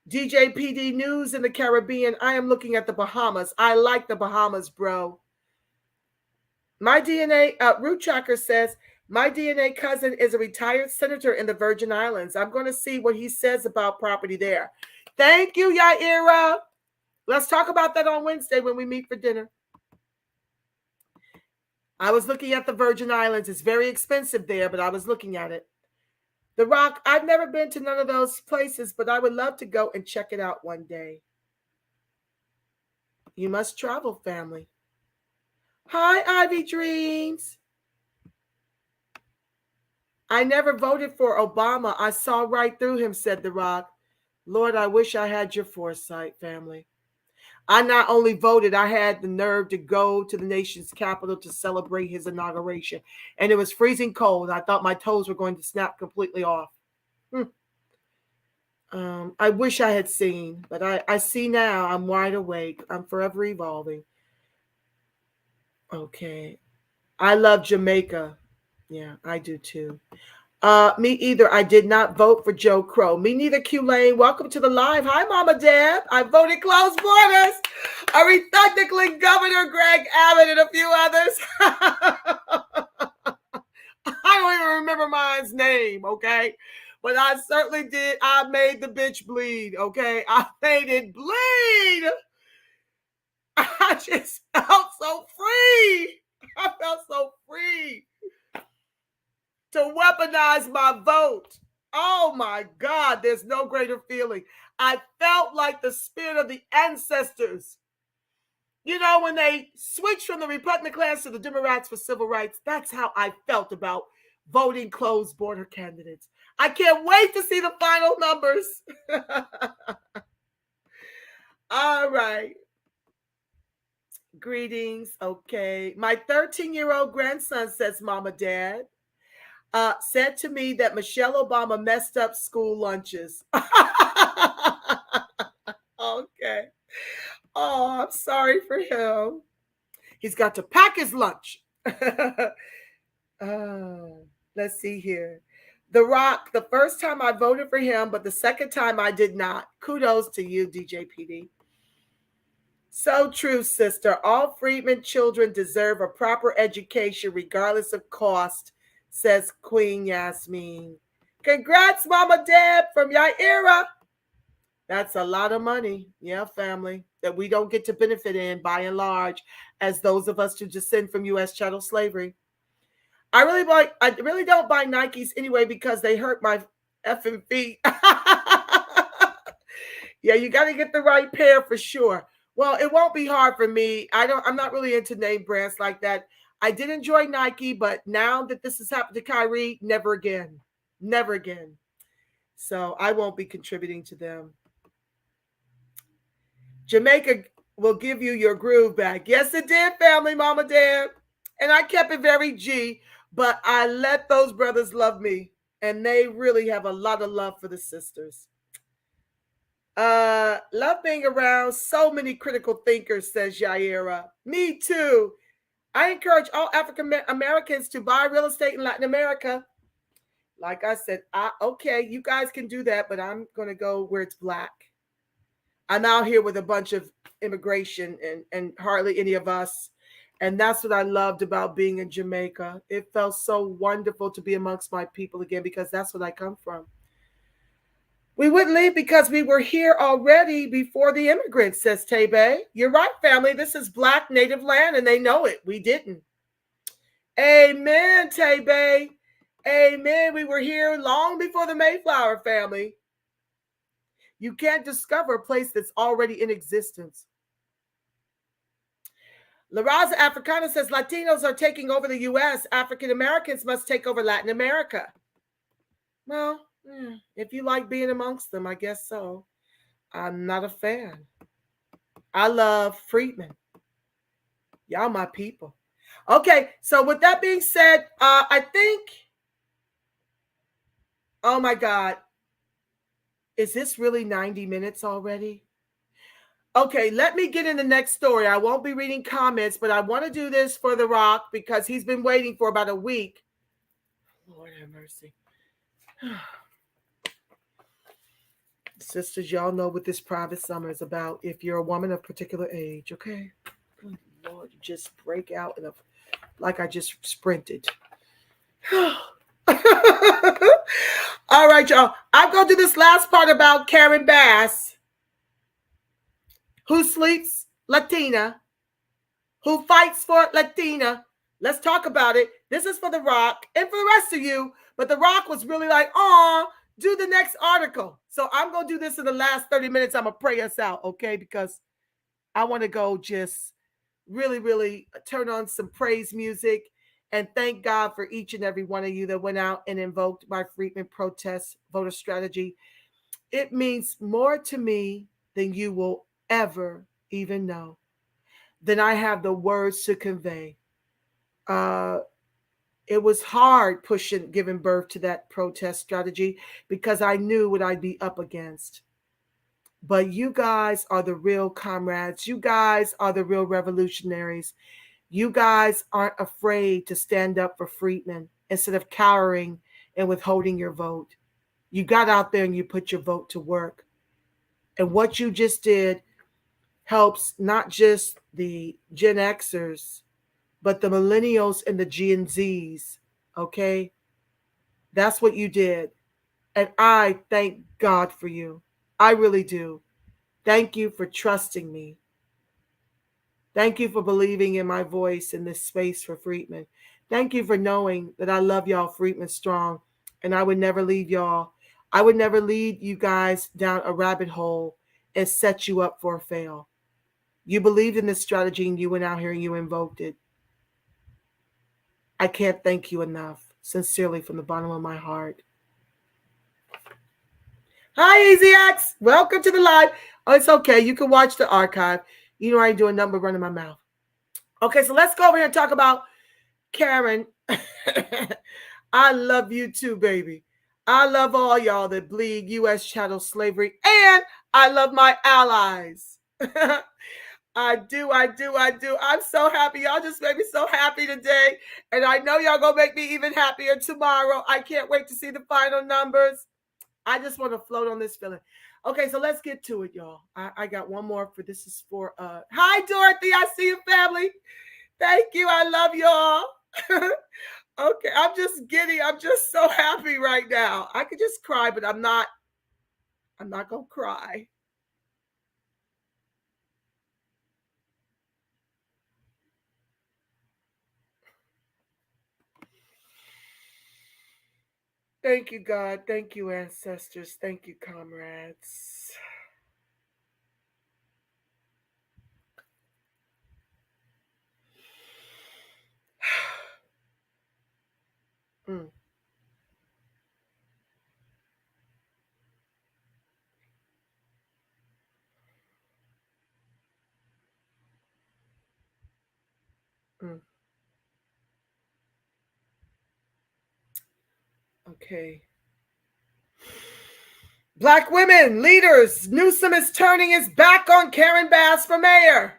DJ PD News in the Caribbean. I am looking at the Bahamas. I like the Bahamas, bro. My DNA, Root Tracker says, my DNA cousin is a retired senator in the Virgin Islands. I'm going to see what he says about property there. Thank you, Yaira. Let's talk about that on Wednesday when we meet for dinner. I was looking at the Virgin Islands. It's very expensive there, but I was looking at it. The Rock, I've never been to none of those places, but I would love to go and check it out one day. You must travel, family. Hi, Ivy Dreams. I never voted for Obama. I saw right through him, said The Rock. Lord, I wish I had your foresight, family. I not only voted, I had the nerve to go to the nation's capital to celebrate his inauguration. And it was freezing cold. I thought my toes were going to snap completely off. I wish I had seen, but I see now. I'm wide awake. I'm forever evolving. Okay. I love Jamaica. Yeah, I do too. Me either. I did not vote for Joe Crow. Me neither, Q-Lane. Welcome to the live. Hi, Mama Deb. I voted closed borders. Technically Governor Greg Abbott and a few others. I don't even remember mine's name, okay? But I certainly did. I made the bitch bleed, okay? I made it bleed. I just felt so free. I felt so free to weaponize my vote. Oh my God, there's no greater feeling. I felt like the spirit of the ancestors. When they switched from the Republican class to the Democrats for civil rights, that's how I felt about voting closed border candidates. I can't wait to see the final numbers. All right. Greetings. Okay. My 13-year-old grandson, says Mama Dad, said to me that Michelle Obama messed up school lunches. Okay. Oh, I'm sorry for him. He's got to pack his lunch. Let's see here. The Rock, the first time I voted for him, but the second time I did not. Kudos to you, DJ PD. So true, sister. All freedmen children deserve a proper education regardless of cost, says Queen Yasmin. Congrats, Mama Deb from Yaira. That's a lot of money. Yeah, family, that we don't get to benefit in by and large as those of us who descend from U.S. chattel slavery. I really don't buy Nikes anyway because they hurt my effing feet. Yeah, you got to get the right pair for sure. Well, it won't be hard for me. I'm not really into name brands like that. I did enjoy Nike, but now that this has happened to Kyrie, never again. Never again. So I won't be contributing to them. Jamaica will give you your groove back. Yes, it did, family, Mama Deb. And I kept it very G, but I let those brothers love me. And they really have a lot of love for the sisters. Love being around so many critical thinkers, says Yaira. Me too. I encourage all African Americans to buy real estate in Latin America. Like I said, okay, you guys can do that, but I'm going to go where it's black. I'm out here with a bunch of immigration and hardly any of us. And that's what I loved about being in Jamaica. It felt so wonderful to be amongst my people again because that's what I come from. We wouldn't leave because we were here already before the immigrants, says Tebe. You're right, family. This is black native land, and they know it. We didn't. Amen, Tebe. Amen. We were here long before the Mayflower family. You can't discover a place that's already in existence. La Raza Africana says Latinos are taking over the U.S. African Americans must take over Latin America. Well, if you like being amongst them, I guess so. I'm not a fan. I love freedmen. Y'all my people. Okay, so with that being said, I think, oh my God, is this really 90 minutes already? Okay, let me get in the next story. I won't be reading comments, but I want to do this for The Rock because he's been waiting for about a week. Lord have mercy. Sisters, y'all know what this private summer is about if you're a woman of particular age, okay? Good Lord, you just break out in like I just sprinted. All right, y'all. I'm going to do this last part about Karen Bass, who sleeps Latina, who fights for Latina. Let's talk about it. This is for The Rock and for the rest of you. But The Rock was really like, do the next article. So I'm going to do this in the last 30 minutes. I'm going to pray us out, okay? Because I want to go just really, really turn on some praise music and thank God for each and every one of you that went out and invoked my Freedmen protest voter strategy. It means more to me than you will ever even know, than I have the words to convey. It was hard giving birth to that protest strategy because I knew what I'd be up against. But you guys are the real comrades. You guys are the real revolutionaries. You guys aren't afraid to stand up for freedmen instead of cowering and withholding your vote. You got out there and you put your vote to work. And what you just did helps not just the Gen Xers, but the millennials and the Gen Zs, okay? That's what you did. And I thank God for you. I really do. Thank you for trusting me. Thank you for believing in my voice in this space for freedmen. Thank you for knowing that I love y'all freedmen strong, and I would never leave y'all. I would never lead you guys down a rabbit hole and set you up for a fail. You believed in this strategy and you went out here and you invoked it. I can't thank you enough, sincerely, from the bottom of my heart. Hi, EasyX. Welcome to the live. Oh, it's okay. You can watch the archive. You know I ain't doing nothing but running my mouth. Okay, so let's go over here and talk about Karen. I love you too, baby. I love all y'all that bleed U.S. chattel slavery, and I love my allies. I do. I'm so happy. Y'all just made me so happy today. And I know y'all gonna make me even happier tomorrow. I can't wait to see the final numbers. I just want to float on this feeling. Okay, so let's get to it, y'all. I got one more for this is for hi Dorothy. I see you, family. Thank you. I love y'all. Okay, I'm just giddy. I'm just so happy right now. I could just cry, but I'm not gonna cry. Thank you, God. Thank you, ancestors. Thank you, comrades. Mm. Mm. Okay. Black women leaders. Newsom is turning his back on Karen Bass for mayor.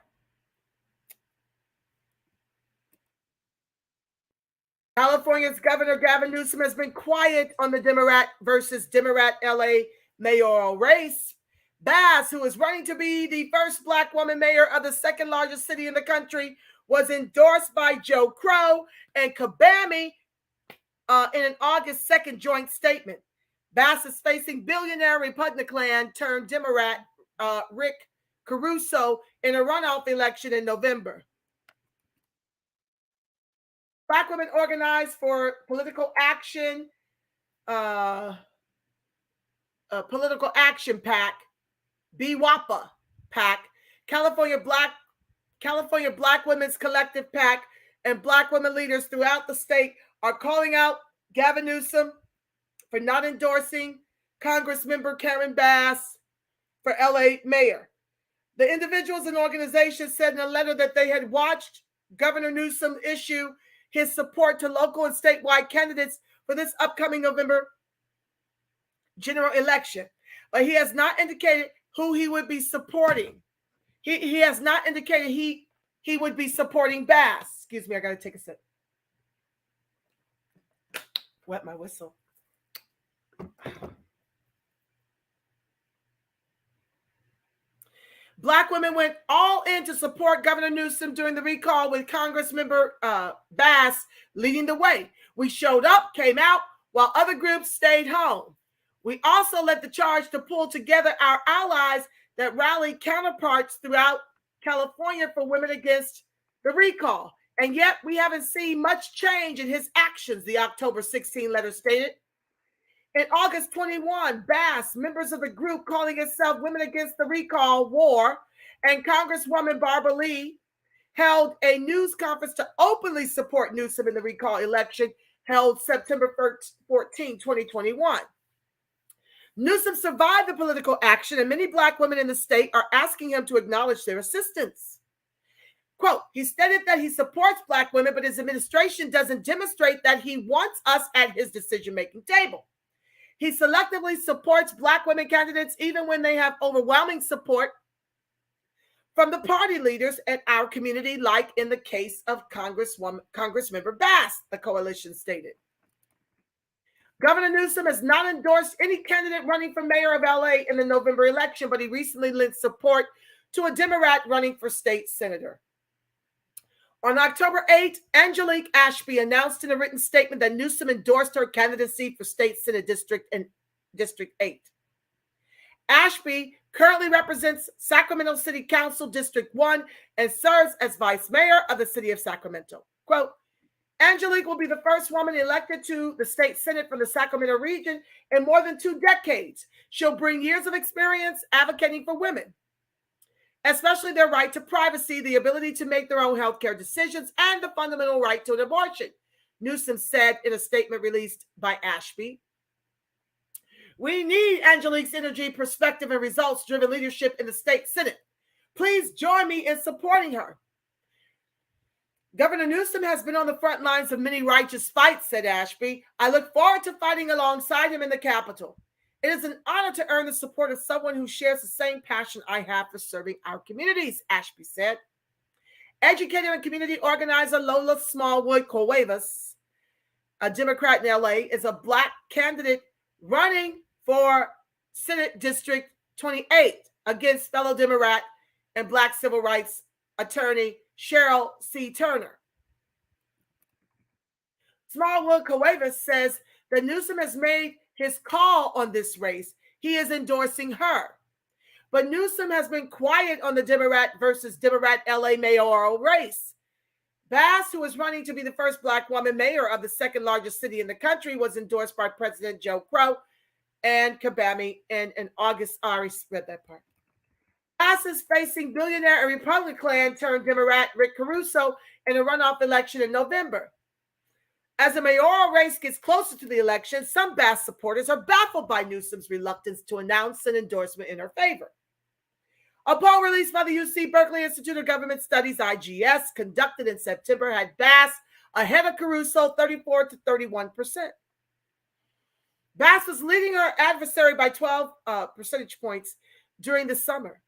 California's Governor Gavin Newsom has been quiet on the Democrat versus Democrat LA mayoral race. Bass, who is running to be the first Black woman mayor of the second largest city in the country, was endorsed by Joe Crow and Kabami in an August 2nd joint statement. Bass is facing billionaire Republican turned Democrat Rick Caruso in a runoff election in November. Black women organized for political action, political action PAC, BWAPA PAC, California Black Women's Collective PAC, and Black women leaders throughout the state are calling out Gavin Newsom for not endorsing Congressmember Karen Bass for LA mayor. The individuals and organizations said in a letter that they had watched Governor Newsom issue his support to local and statewide candidates for this upcoming November general election, but he has not indicated who he would be supporting. He has not indicated he would be supporting Bass. Excuse me, I got to take a sip. Wet my whistle. Black women went all in to support Governor Newsom during the recall, with Congressmember Bass leading the way. We showed up, came out, while other groups stayed home. We also led the charge to pull together our allies that rallied counterparts throughout California for women against the recall. And yet we haven't seen much change in his actions, the October 16 letter stated. In August 21, Bass, members of the group calling itself Women Against the Recall War, and Congresswoman Barbara Lee held a news conference to openly support Newsom in the recall election held September 14, 2021. Newsom survived the political action, and many Black women in the state are asking him to acknowledge their assistance. Quote, he stated that he supports Black women, but his administration doesn't demonstrate that he wants us at his decision-making table. He selectively supports Black women candidates even when they have overwhelming support from the party leaders at our community, like in the case of Congressmember Bass, the coalition stated. Governor Newsom has not endorsed any candidate running for mayor of LA in the November election, but he recently lent support to a Democrat running for state senator. On October 8th, Angelique Ashby announced in a written statement that Newsom endorsed her candidacy for State Senate District 8. Ashby currently represents Sacramento City Council District 1 and serves as vice mayor of the city of Sacramento. Quote, Angelique will be the first woman elected to the state senate from the Sacramento region in more than 2 decades. She'll bring years of experience advocating for women, especially their right to privacy, the ability to make their own healthcare decisions, and the fundamental right to an abortion, Newsom said in a statement released by Ashby. We need Angelique's energy, perspective, and results-driven leadership in the state senate. Please join me in supporting her. Governor Newsom has been on the front lines of many righteous fights, said Ashby. I look forward to fighting alongside him in the Capitol. It is an honor to earn the support of someone who shares the same passion I have for serving our communities, Ashby said. Educator and community organizer Lola Smallwood Cuevas, a Democrat in LA, is a Black candidate running for Senate District 28 against fellow Democrat and Black civil rights attorney Cheryl C. Turner. Smallwood Cuevas says that Newsom has made his call on this race. He is endorsing her. But Newsom has been quiet on the Democrat versus Democrat LA mayoral race. Bass, who is running to be the first Black woman mayor of the second largest city in the country, was endorsed by President Joe Crow and Kabami in August. I read that part. Bass is facing billionaire and Republican turned Democrat Rick Caruso in a runoff election in November. As the mayoral race gets closer to the election, some Bass supporters are baffled by Newsom's reluctance to announce an endorsement in her favor. A poll released by the UC Berkeley Institute of Government Studies, IGS, conducted in September, had Bass ahead of Caruso 34 to 31%. Bass was leading her adversary by 12 percentage points during the summer.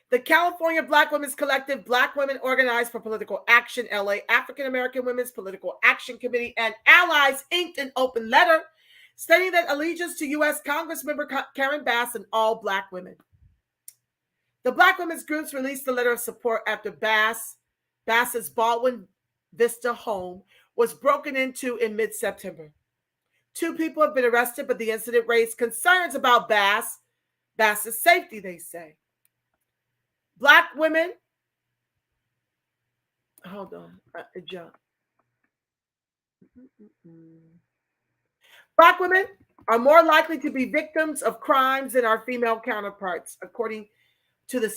The California Black Women's Collective, Black Women Organized for Political Action, LA African American Women's Political Action Committee, and Allies inked an open letter stating that allegiance to U.S. Congressmember Karen Bass and all Black women. The Black women's groups released a letter of support after Bass's Baldwin Vista home was broken into in mid-September. 2 people have been arrested, but the incident raised concerns about Bass's safety, they say. Black women, hold on, jump. Black women are more likely to be victims of crimes than our female counterparts, according to the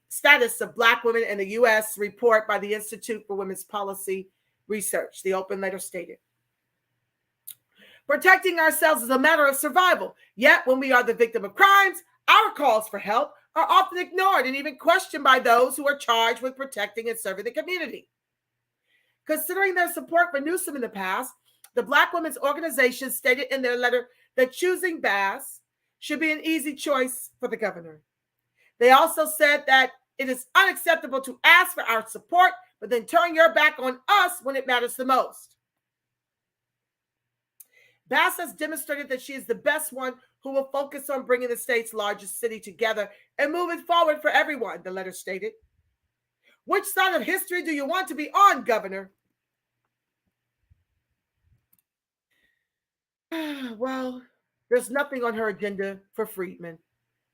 status of Black women in the U.S. report by the Institute for Women's Policy Research, the open letter stated. Protecting ourselves is a matter of survival. Yet, when we are the victim of crimes, our calls for help are often ignored and even questioned by those who are charged with protecting and serving the community. Considering their support for Newsom in the past, the Black Women's Organization stated in their letter that choosing Bass should be an easy choice for the governor. They also said that it is unacceptable to ask for our support, but then turn your back on us when it matters the most. Bass has demonstrated that she is the best one who will focus on bringing the state's largest city together and moving forward for everyone, the letter stated. Which side of history do you want to be on, Governor? Well, there's nothing on her agenda for Freedmen.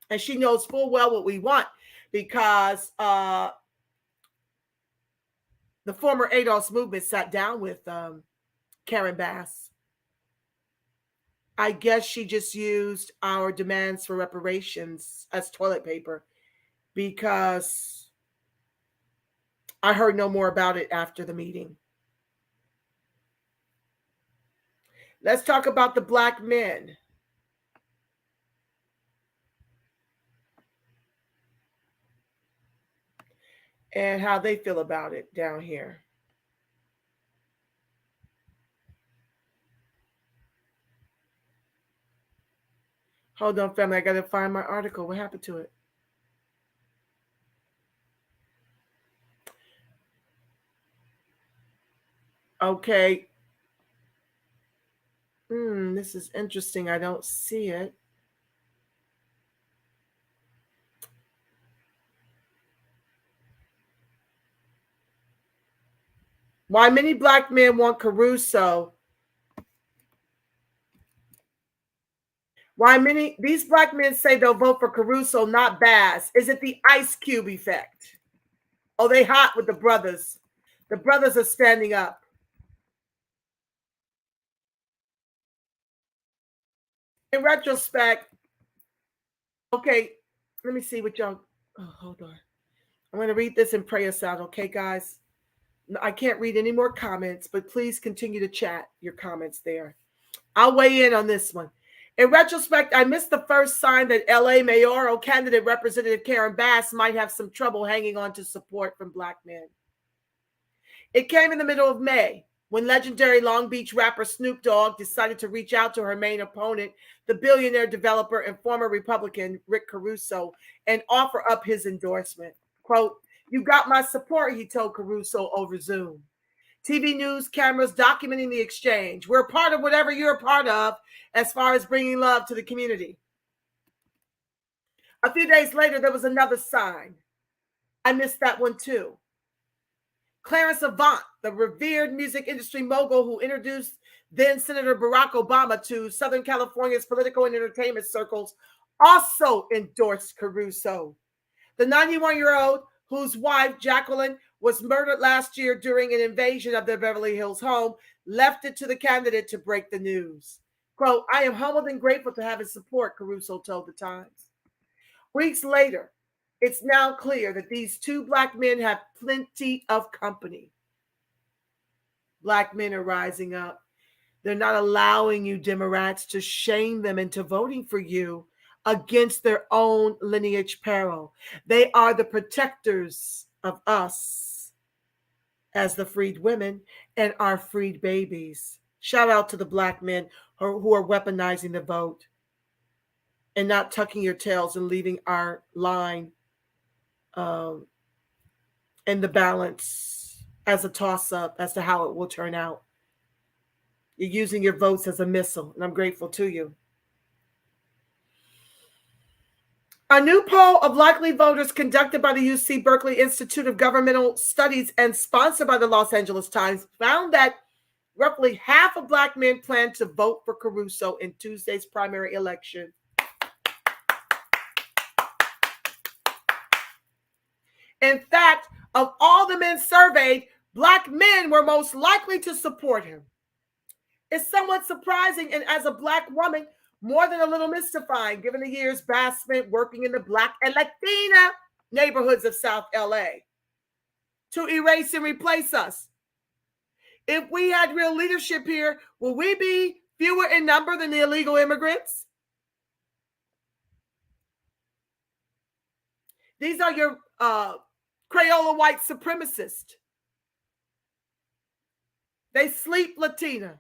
And she knows full well what we want because the former ADOS movement sat down with Karen Bass. I guess she just used our demands for reparations as toilet paper because I heard no more about it after the meeting. Let's talk about the Black men. And how they feel about it down here. Hold on, family. I got to find my article. What happened to it? Okay. This is interesting. I don't see it. Why many Black men want Caruso. These Black men say they'll vote for Caruso, not Bass. Is it the Ice Cube effect? Oh, they hot with the brothers. The brothers are standing up. In retrospect, okay, let me see what y'all, hold on. I'm going to read this and pray us out, okay, guys? I can't read any more comments, but please continue to chat your comments there. I'll weigh in on this one. In retrospect, I missed the first sign that LA mayoral candidate Representative Karen Bass might have some trouble hanging on to support from Black men. It came in the middle of May when legendary Long Beach rapper Snoop Dogg decided to reach out to her main opponent, the billionaire developer and former Republican Rick Caruso, and offer up his endorsement. Quote, "You got my support," he told Caruso over Zoom. TV news cameras documenting the exchange. "We're part of whatever you're a part of as far as bringing love to the community." A few days later, there was another sign. I missed that one too. Clarence Avant, the revered music industry mogul who introduced then Senator Barack Obama to Southern California's political and entertainment circles, also endorsed Caruso. The 91-year-old, whose wife, Jacqueline, was murdered last year during an invasion of their Beverly Hills home, left it to the candidate to break the news. Quote, "I am humbled and grateful to have his support," Caruso told the Times. Weeks later, it's now clear that these two Black men have plenty of company. Black men are rising up. They're not allowing you Democrats to shame them into voting for you against their own lineage peril. They are the protectors of us as the freed women and our freed babies. Shout out to the Black men who are weaponizing the vote and not tucking your tails and leaving our line in the balance as a toss-up as to how it will turn out. You're using your votes as a missile, and I'm grateful to you. A new poll of likely voters conducted by the UC Berkeley Institute of Governmental Studies and sponsored by the Los Angeles Times found that roughly half of Black men plan to vote for Caruso in Tuesday's primary election. In fact, of all the men surveyed, Black men were most likely to support him. It's somewhat surprising, and as a Black woman, more than a little mystifying, given the years Bass spent working in the Black and Latina neighborhoods of South LA to erase and replace us. If we had real leadership here, will we be fewer in number than the illegal immigrants? These are your Crayola white supremacists. They sleep Latina.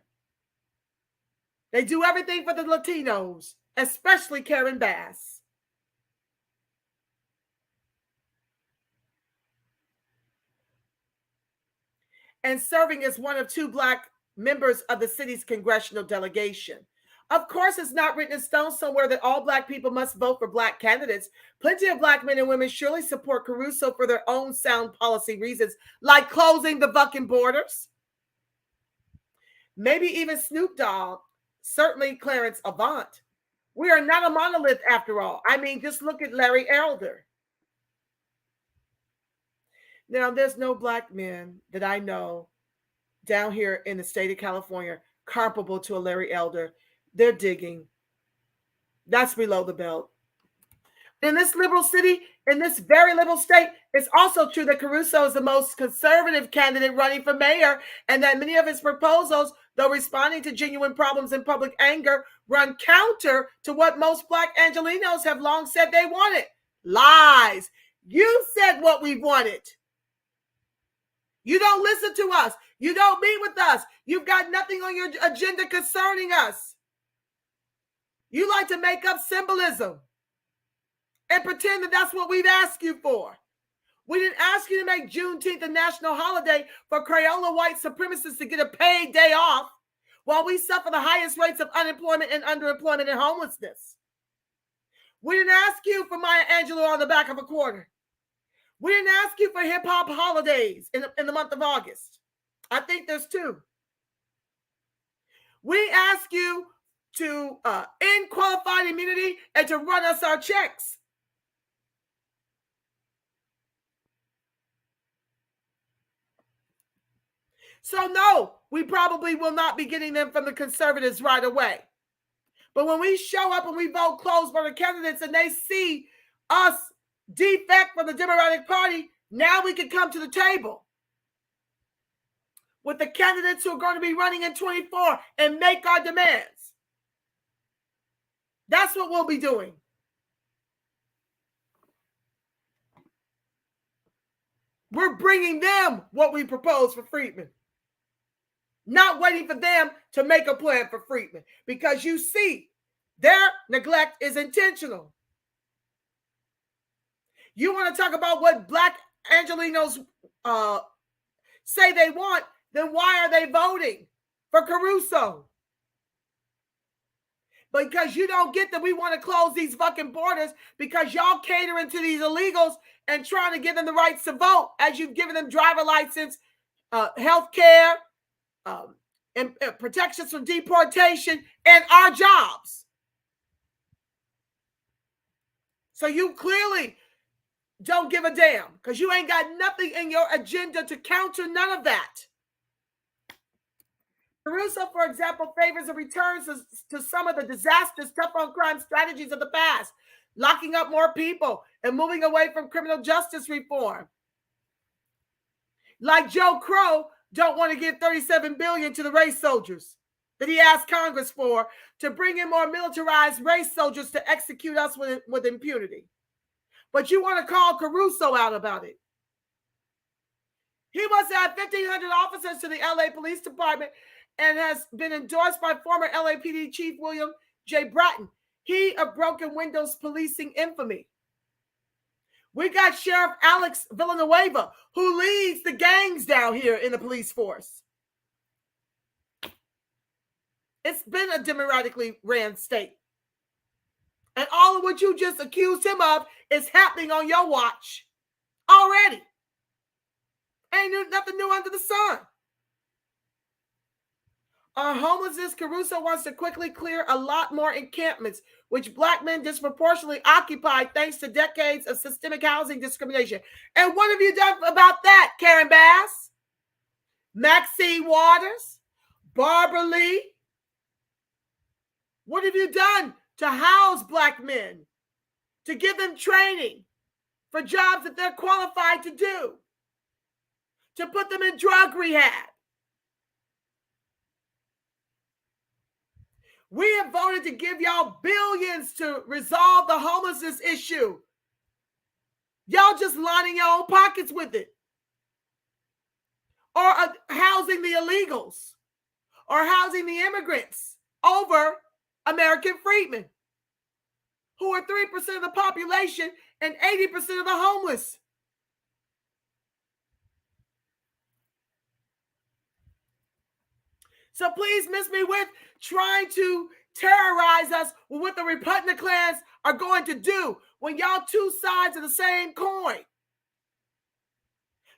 They do everything for the Latinos, especially Karen Bass. And serving as one of two Black members of the city's congressional delegation. Of course, it's not written in stone somewhere that all Black people must vote for Black candidates. Plenty of Black men and women surely support Caruso for their own sound policy reasons, like closing the fucking borders. Maybe even Snoop Dogg, certainly Clarence Avant. We are not a monolith after all. I mean, just look at Larry Elder. Now, there's no Black men that I know down here in the state of California comparable to a Larry Elder. They're digging. That's below the belt. In this liberal city, in this very liberal state, it's also true that Caruso is the most conservative candidate running for mayor, and that many of his proposals, though responding to genuine problems and public anger, run counter to what most Black Angelenos have long said they wanted. Lies. You said what we wanted. You don't listen to us. You don't meet with us. You've got nothing on your agenda concerning us. You like to make up symbolism and pretend that that's what we've asked you for. We didn't ask you to make Juneteenth a national holiday for Crayola white supremacists to get a paid day off while we suffer the highest rates of unemployment and underemployment and homelessness. We didn't ask you for Maya Angelou on the back of a quarter. We didn't ask you for hip-hop holidays in the month of August. I think there's two. We ask you to end qualified immunity and to run us our checks. So no, we probably will not be getting them from the conservatives right away. But when we show up and we vote closed for the candidates and they see us defect from the Democratic Party, now we can come to the table with the candidates who are going to be running in 24 and make our demands. That's what we'll be doing. We're bringing them what we propose for Freedmen. Not waiting for them to make a plan for Freedmen. Because you see, their neglect is intentional. You want to talk about what Black Angelenos say they want, then why are they voting for Caruso? Because you don't get that we want to close these fucking borders because y'all catering to these illegals and trying to give them the rights to vote as you've given them driver license health care, and protections from deportation, and our jobs. So you clearly don't give a damn because you ain't got nothing in your agenda to counter none of that. Caruso, for example, favors a return to some of the disastrous tough-on-crime strategies of the past, locking up more people and moving away from criminal justice reform. Like Joe Crow don't want to give $37 billion to the race soldiers that he asked Congress for to bring in more militarized race soldiers to execute us with impunity. But you want to call Caruso out about it. He wants to add 1,500 officers to the LA Police Department and has been endorsed by former LAPD Chief William J. Bratton. He of broken windows policing infamy. We got Sheriff Alex Villanueva, who leads the gangs down here in the police force. It's been a democratically ran state. And all of what you just accused him of is happening on your watch already. Ain't nothing new under the sun. On homelessness, Caruso wants to quickly clear a lot more encampments, which black men disproportionately occupy thanks to decades of systemic housing discrimination. And what have you done about that, Karen Bass, Maxine Waters, Barbara Lee? What have you done to house black men, to give them training for jobs that they're qualified to do, to put them in drug rehab? We have voted to give y'all billions to resolve the homelessness issue. Y'all just lining your own pockets with it. Or housing the illegals. Or housing the immigrants over American freedmen, who are 3% of the population and 80% of the homeless. So please miss me with trying to terrorize us with what the Republicans are going to do when y'all two sides of the same coin.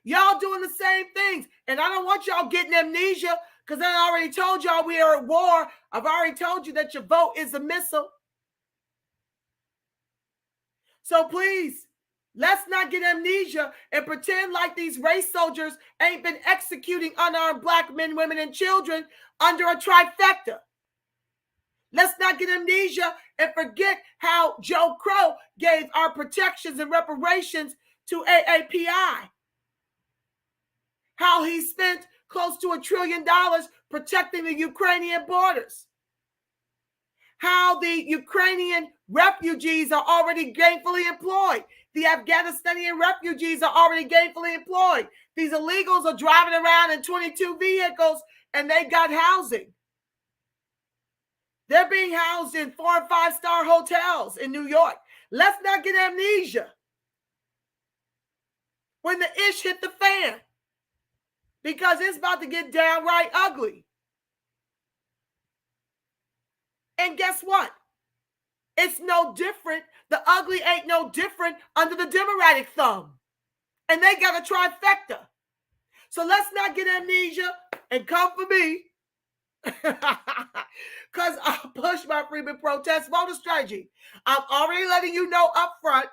Y'all doing the same things. And I don't want y'all getting amnesia because I already told y'all we are at war. I've already told you that your vote is a missile. So please, let's not get amnesia and pretend like these race soldiers ain't been executing unarmed black men, women, and children under a trifecta. Let's not get amnesia and forget how Joe Crow gave our protections and reparations to AAPI. How he spent close to $1 trillion protecting the Ukrainian borders. How the Ukrainian refugees are already gainfully employed. The Afghanistani refugees are already gainfully employed. These illegals are driving around in 22 vehicles and they got housing. They're being housed in 4- and 5-star hotels in New York. Let's not get amnesia when the ish hit the fan, because it's about to get downright ugly. And guess what? It's no different. The ugly ain't no different under the Democratic thumb. And they got a trifecta. So let's not get amnesia and come for me. Because I'll push my Freedmen protest voter strategy. I'm already letting you know up front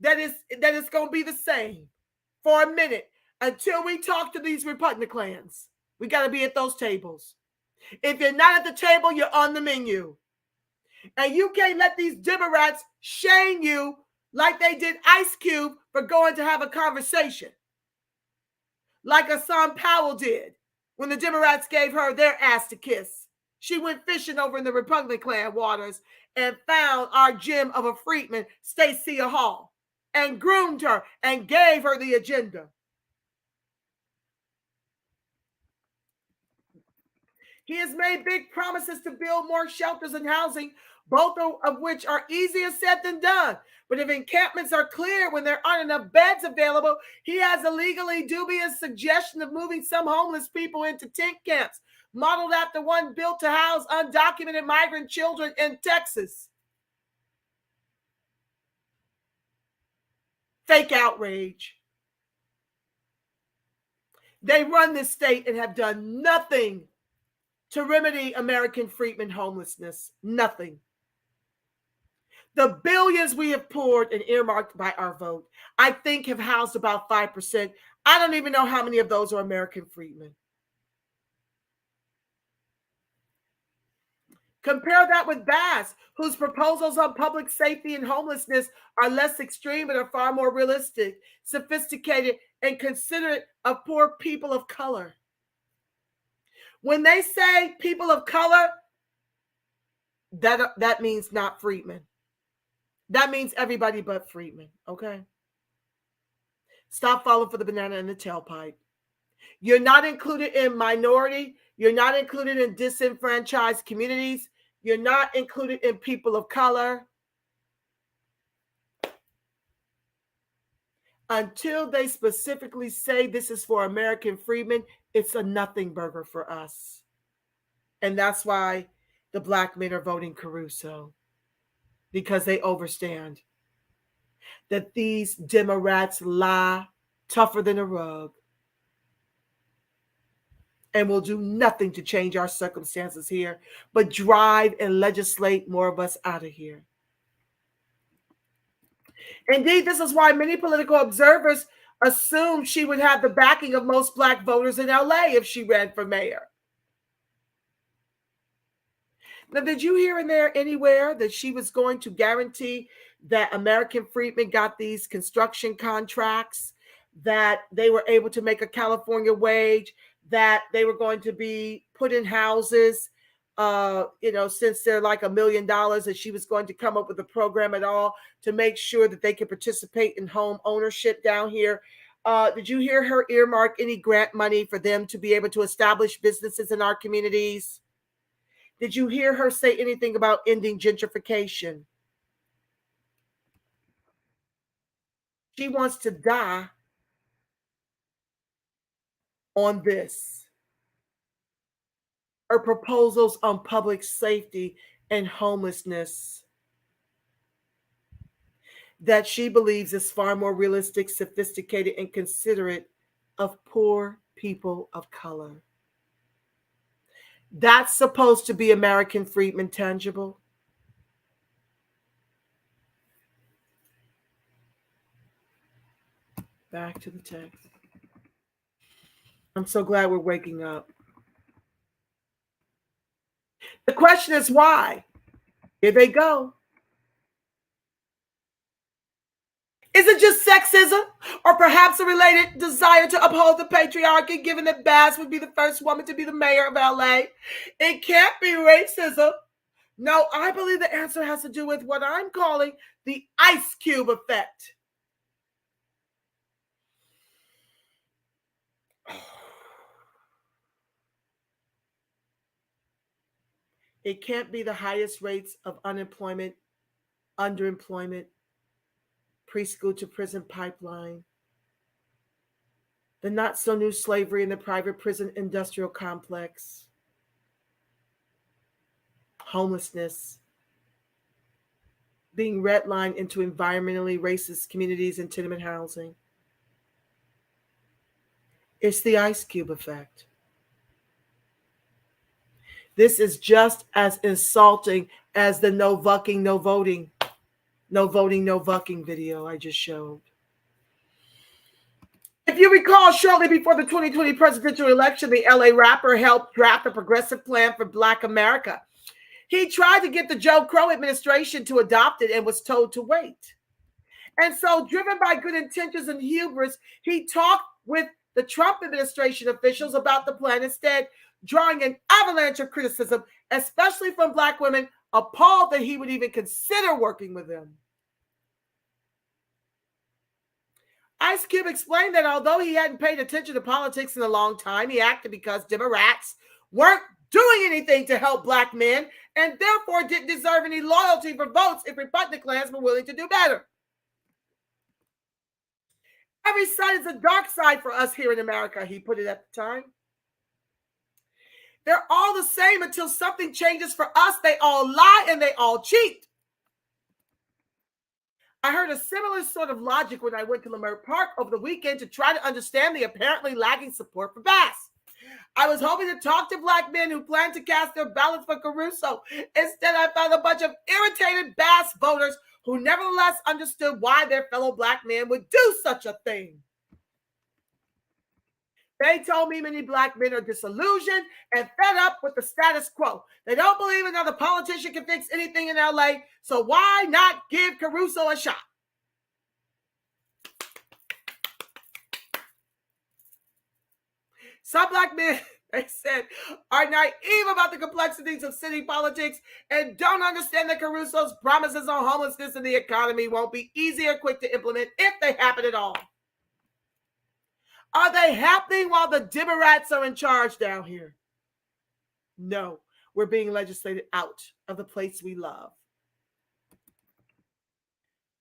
that it's going to be the same for a minute until we talk to these Republicans. We got to be at those tables. If you're not at the table, you're on the menu. And you can't let these Democrats shame you like they did Ice Cube for going to have a conversation. Like Hassan Powell did when the Democrats gave her their ass to kiss. She went fishing over in the Republican waters and found our gem of a freedman, Stacey Hall, and groomed her and gave her the agenda. He has made big promises to build more shelters and housing, both of which are easier said than done. But if encampments are clear when there aren't enough beds available, he has a legally dubious suggestion of moving some homeless people into tent camps, modeled after one built to house undocumented migrant children in Texas. Fake outrage. They run this state and have done nothing to remedy American freedmen homelessness. Nothing. The billions we have poured and earmarked by our vote, I think, have housed about 5%. I don't even know how many of those are American freedmen. Compare that with Bass, whose proposals on public safety and homelessness are less extreme and are far more realistic, sophisticated, and considerate of poor people of color. When they say people of color, that means not freedmen. That means everybody but freedmen, okay? Stop falling for the banana in the tailpipe. You're not included in minority. You're not included in disenfranchised communities. You're not included in people of color. Until they specifically say this is for American freedmen, it's a nothing burger for us. And that's why the black men are voting Caruso, because they understand that these Democrats lie tougher than a rug and will do nothing to change our circumstances here, but drive and legislate more of us out of here. Indeed, this is why many political observers assumed she would have the backing of most black voters in LA if she ran for mayor. Now, did you hear in there anywhere that she was going to guarantee that American freedmen got these construction contracts, that they were able to make a California wage, that they were going to be put in houses, since they're like $1 million, that she was going to come up with a program at all to make sure that they could participate in home ownership down here? Did you hear her earmark any grant money for them to be able to establish businesses in our communities? Did you hear her say anything about ending gentrification? She wants to die on this. Her proposals on public safety and homelessness that she believes is far more realistic, sophisticated, and considerate of poor people of color. That's supposed to be American freedmen tangible. Back to the text. I'm so glad we're waking up. The question is why? Here they go. Is it just sexism, or perhaps a related desire to uphold the patriarchy, given that Bass would be the first woman to be the mayor of LA? It can't be racism. No, I believe the answer has to do with what I'm calling the ice cube effect. It can't be the highest rates of unemployment, underemployment, preschool to prison pipeline, the not so new slavery in the private prison industrial complex, homelessness, being redlined into environmentally racist communities and tenement housing. It's the ice cube effect. This is just as insulting as the no vucking, no voting, no voting, no vucking video I just showed. If you recall, shortly before the 2020 presidential election, the LA rapper helped draft a progressive plan for Black America. He tried to get the Joe Crow administration to adopt it and was told to wait. And so, driven by good intentions and hubris, he talked with the Trump administration officials about the plan instead, drawing an avalanche of criticism, especially from Black women, appalled that he would even consider working with them. Ice Cube explained that although he hadn't paid attention to politics in a long time, he acted because Democrats weren't doing anything to help Black men and therefore didn't deserve any loyalty for votes if Republicans were willing to do better. Every side is a dark side for us here in America, he put it at the time. They're all the same until something changes for us. They all lie and they all cheat. I heard a similar sort of logic when I went to Leimert Park over the weekend to try to understand the apparently lagging support for Bass. I was hoping to talk to black men who plan to cast their ballots for Caruso. Instead, I found a bunch of irritated Bass voters who nevertheless understood why their fellow black men would do such a thing. They told me many black men are disillusioned and fed up with the status quo. They don't believe another politician can fix anything in LA, so why not give Caruso a shot? Some black men, they said, are naive about the complexities of city politics and don't understand that Caruso's promises on homelessness and the economy won't be easy or quick to implement if they happen at all. Are they happening while the Democrats are in charge down here? No, we're being legislated out of the place we love.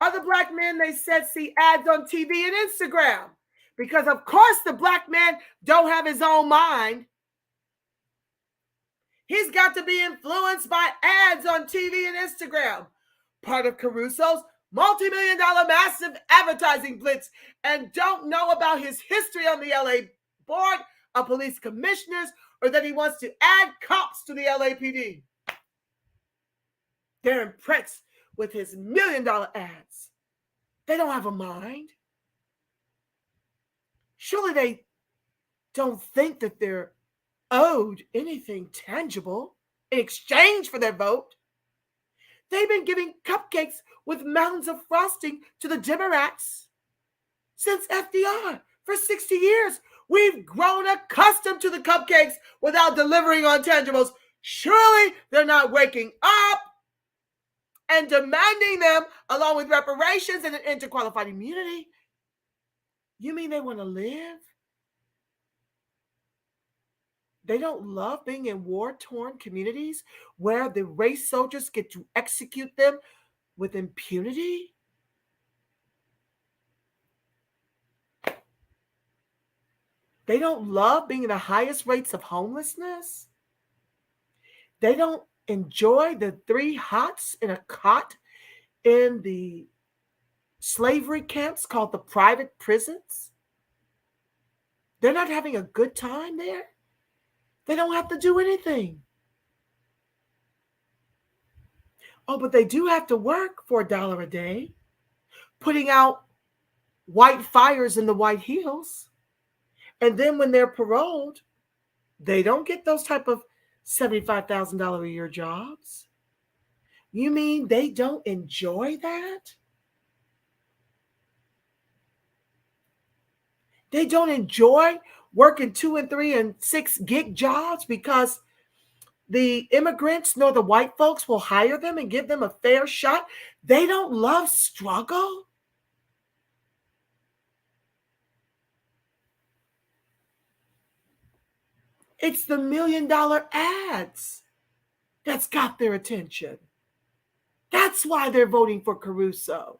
Other black men, they said, see ads on TV and Instagram because, of course, the black man don't have his own mind. He's got to be influenced by ads on TV and Instagram. Part of Caruso's multi-million-dollar massive advertising blitz, and don't know about his history on the LA Board of Police Commissioners or that he wants to add cops to the LAPD. They're impressed with his million-dollar ads. They don't have a mind. Surely they don't think that they're owed anything tangible in exchange for their vote. They've been giving cupcakes with mountains of frosting to the Democrats since FDR for 60 years. We've grown accustomed to the cupcakes without delivering on tangibles. Surely they're not waking up and demanding them along with reparations and an end to qualified immunity. You mean they want to live? They don't love being in war-torn communities where the race soldiers get to execute them with impunity? They don't love being in the highest rates of homelessness? They don't enjoy the 3 hots in a cot in the slavery camps called the private prisons? They're not having a good time there? They don't have to do anything. Oh, but they do have to work for $1 a day, putting out white fires in the white hills. And then when they're paroled, they don't get those type of $75,000 a year jobs. You mean they don't enjoy that? They don't enjoy working 2 and 3 and 6 gig jobs because the immigrants nor the white folks will hire them and give them a fair shot? They don't love struggle? It's the $1 million ads that's got their attention. That's why they're voting for Caruso.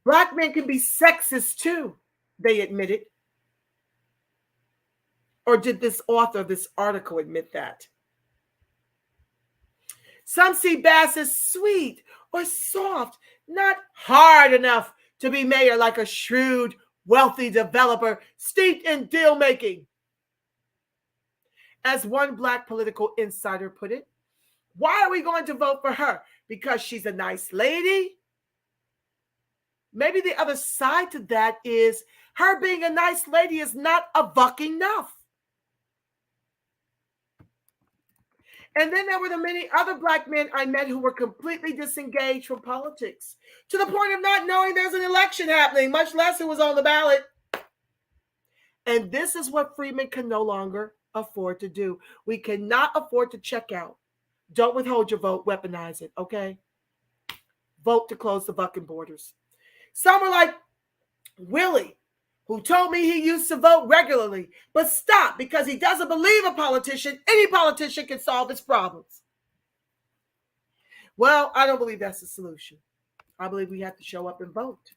Black men can be sexist too, they admitted. Or did this author of this article admit that? Some see Bass as sweet or soft, not hard enough to be mayor like a shrewd, wealthy developer steeped in deal making. As one black political insider put it, why are we going to vote for her? Because she's a nice lady? Maybe the other side to that is her being a nice lady is not a buck enough. And then there were the many other black men I met who were completely disengaged from politics, to the point of not knowing there's an election happening, much less who was on the ballot. And this is what Freedmen can no longer afford to do. We cannot afford to check out. Don't withhold your vote, weaponize it, okay? Vote to close the fucking borders. Some were like Willie, who told me he used to vote regularly, but stopped because he doesn't believe any politician can solve his problems. Well, I don't believe that's the solution. I believe we have to show up and vote.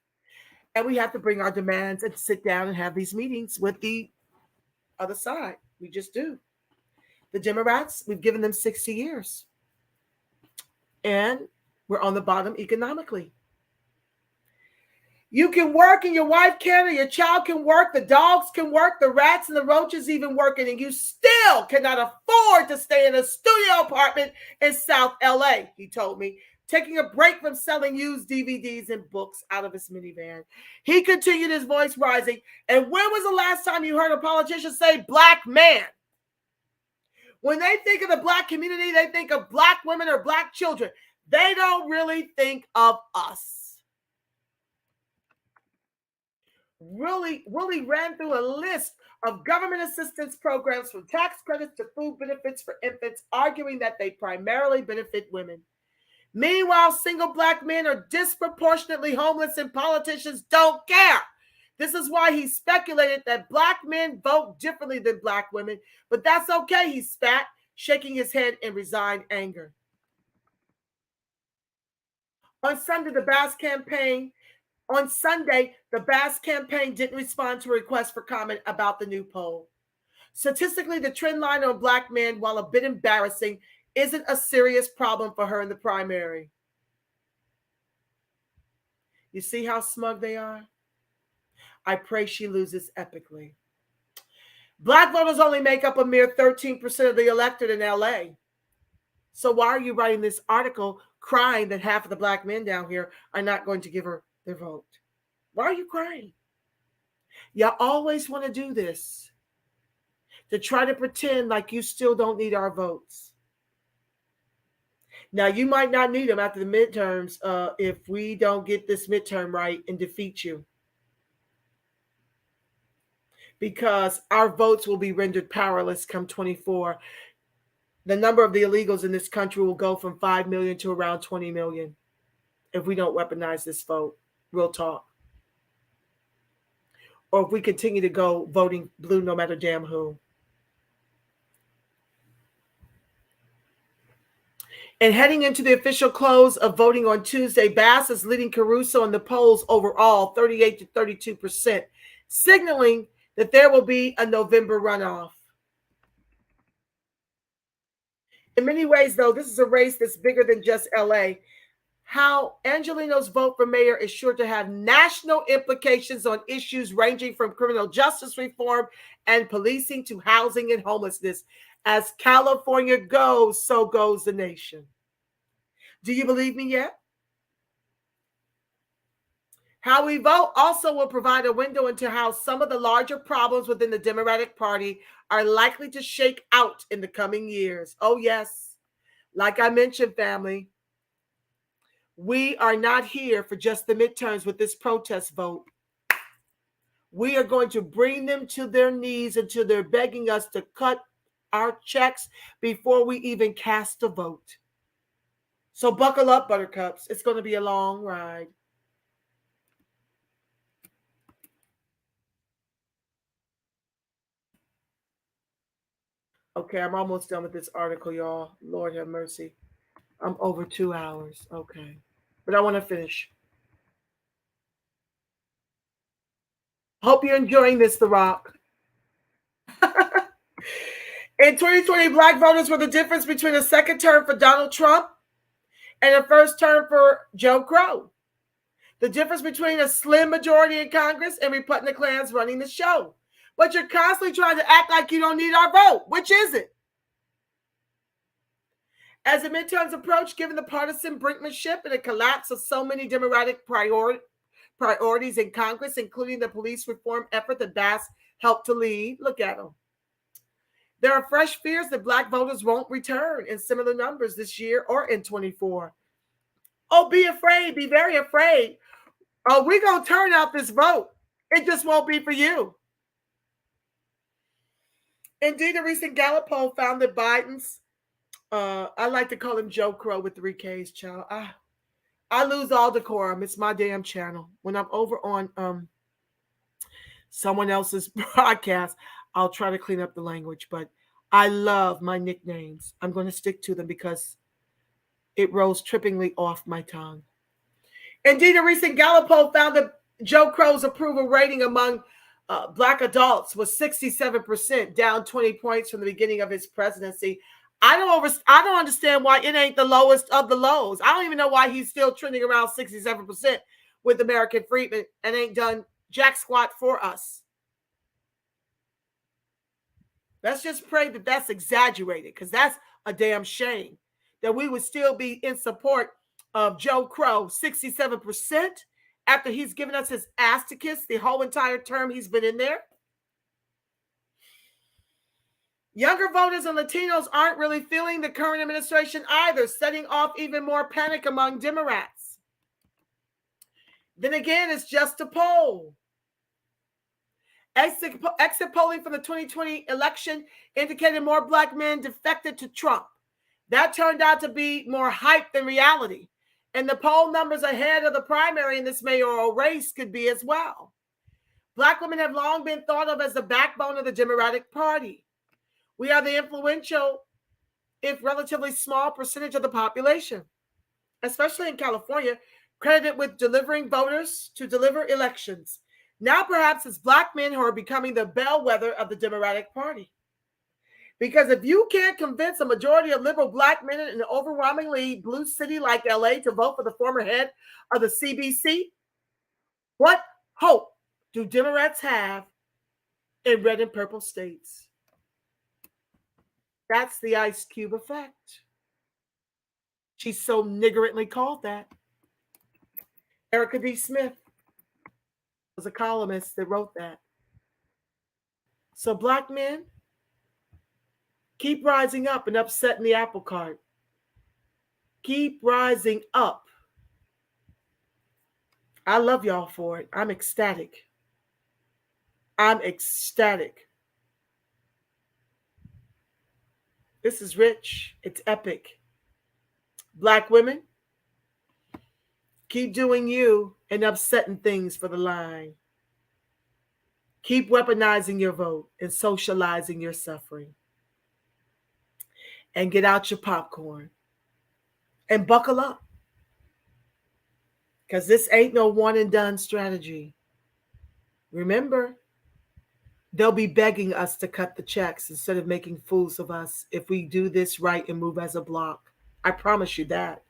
And we have to bring our demands and sit down and have these meetings with the other side. We just do. The Democrats, we've given them 60 years. And we're on the bottom economically. You can work and your wife can, or your child can work, the dogs can work, the rats and the roaches even working, and you still cannot afford to stay in a studio apartment in South LA, he told me, taking a break from selling used DVDs and books out of his minivan. He continued, his voice rising. And when was the last time you heard a politician say black man? When they think of the black community, they think of black women or black children. They don't really think of us. Really ran through a list of government assistance programs from tax credits to food benefits for infants, arguing that they primarily benefit women. Meanwhile, single black men are disproportionately homeless and politicians don't care. This is why he speculated that black men vote differently than black women, but that's okay, he spat, shaking his head in resigned anger. On Sunday, the Bass campaign didn't respond to a request for comment about the new poll. Statistically, the trend line on black men, while a bit embarrassing, isn't a serious problem for her in the primary. You see how smug they are? I pray she loses epically. Black voters only make up a mere 13% of the electorate in LA. So why are you writing this article crying that half of the black men down here are not going to give her their vote? Why are you crying? You always want to do this to try to pretend like you still don't need our votes. Now, you might not need them after the midterms if we don't get this midterm right and defeat you, because our votes will be rendered powerless come 24. The number of the illegals in this country will go from 5 million to around 20 million if we don't weaponize this vote. Real talk. Or if we continue to go voting blue no matter damn who. And heading into the official close of voting on Tuesday, Bass is leading Caruso in the polls overall, 38 to 32%, signaling that there will be a November runoff. In many ways, though, this is a race that's bigger than just LA. How Angelino's vote for mayor is sure to have national implications on issues ranging from criminal justice reform and policing to housing and homelessness. As California goes, so goes the nation. Do you believe me yet? How we vote also will provide a window into how some of the larger problems within the Democratic Party are likely to shake out in the coming years. Oh, yes. Like I mentioned, family, we are not here for just the midterms with this protest vote. We are going to bring them to their knees until they're begging us to cut our checks before we even cast a vote. So buckle up, buttercups. It's going to be a long ride. Okay, I'm almost done with this article, y'all. Lord have mercy. I'm over 2 hours. Okay. But I want to finish. Hope you're enjoying this, The Rock. In 2020, black voters were the difference between a second term for Donald Trump and a first term for Joe Crow. The difference between a slim majority in Congress and Republicans running the show. But you're constantly trying to act like you don't need our vote. Which is it? As the midterms approach, given the partisan brinkmanship and the collapse of so many Democratic priorities in Congress, including the police reform effort that Bass helped to lead, look at them. There are fresh fears that black voters won't return in similar numbers this year or in 24. Oh, be afraid. Be very afraid. Oh, we're going to turn out this vote. It just won't be for you. Indeed, a recent Gallup poll found that Biden's, I like to call him Joe Crow with 3 Ks, child. I lose all decorum. It's my damn channel. When I'm over on someone else's broadcast, I'll try to clean up the language. But I love my nicknames. I'm going to stick to them because it rolls trippingly off my tongue. Indeed, a recent Gallup poll found that Joe Crow's approval rating among black adults was 67%, down 20 points from the beginning of his presidency. I don't understand why it ain't the lowest of the lows. I don't even know why he's still trending around 67% with American freedmen and ain't done jack squat for us. Let's just pray that that's exaggerated, because that's a damn shame that we would still be in support of Joe Crow 67% after he's given us his ass to kiss the whole entire term he's been in there. Younger voters and Latinos aren't really feeling the current administration either, setting off even more panic among Democrats. Then again, it's just a poll. Exit polling from the 2020 election indicated more black men defected to Trump. That turned out to be more hype than reality. And the poll numbers ahead of the primary in this mayoral race could be as well. Black women have long been thought of as the backbone of the Democratic Party. We are the influential, if relatively small, percentage of the population, especially in California, credited with delivering voters to deliver elections. Now perhaps it's black men who are becoming the bellwether of the Democratic Party. Because if you can't convince a majority of liberal black men in an overwhelmingly blue city like LA to vote for the former head of the CBC, what hope do Democrats have in red and purple states? That's the Ice Cube effect. She's so niggardly called that. Erica D. Smith was a columnist that wrote that. So black men, keep rising up and upsetting the apple cart. Keep rising up. I love y'all for it. I'm ecstatic. I'm ecstatic. This is rich. It's epic. Black women, keep doing you and upsetting things for the line. Keep weaponizing your vote and socializing your suffering. And get out your popcorn and buckle up. Because this ain't no one and done strategy. Remember, they'll be begging us to cut the checks instead of making fools of us if we do this right and move as a block. I promise you that.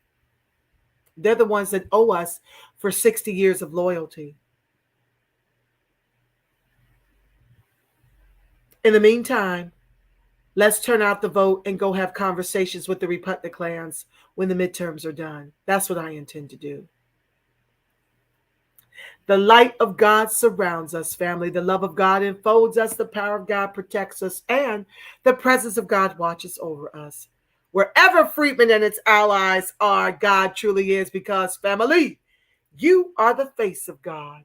They're the ones that owe us for 60 years of loyalty. In the meantime, let's turn out the vote and go have conversations with the Republicans when the midterms are done. That's what I intend to do. The light of God surrounds us, family. The love of God enfolds us. The power of God protects us. And the presence of God watches over us. Wherever Freedmen and its allies are, God truly is, because, family, you are the face of God.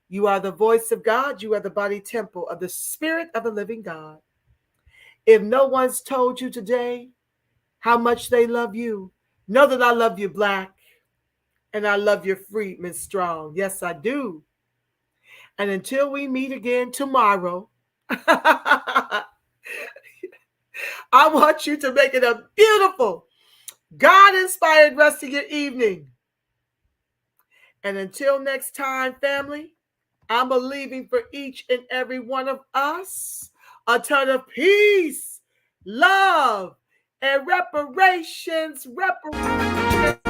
You are the voice of God. You are the body temple of the Spirit of the living God. If no one's told you today how much they love you, know that I love you, Black. And I love your freedmen strong. Yes, I do. And until we meet again tomorrow, I want you to make it a beautiful, God-inspired rest of your evening. And until next time, family, I'm believing for each and every one of us a ton of peace, love, and reparations. Reparations.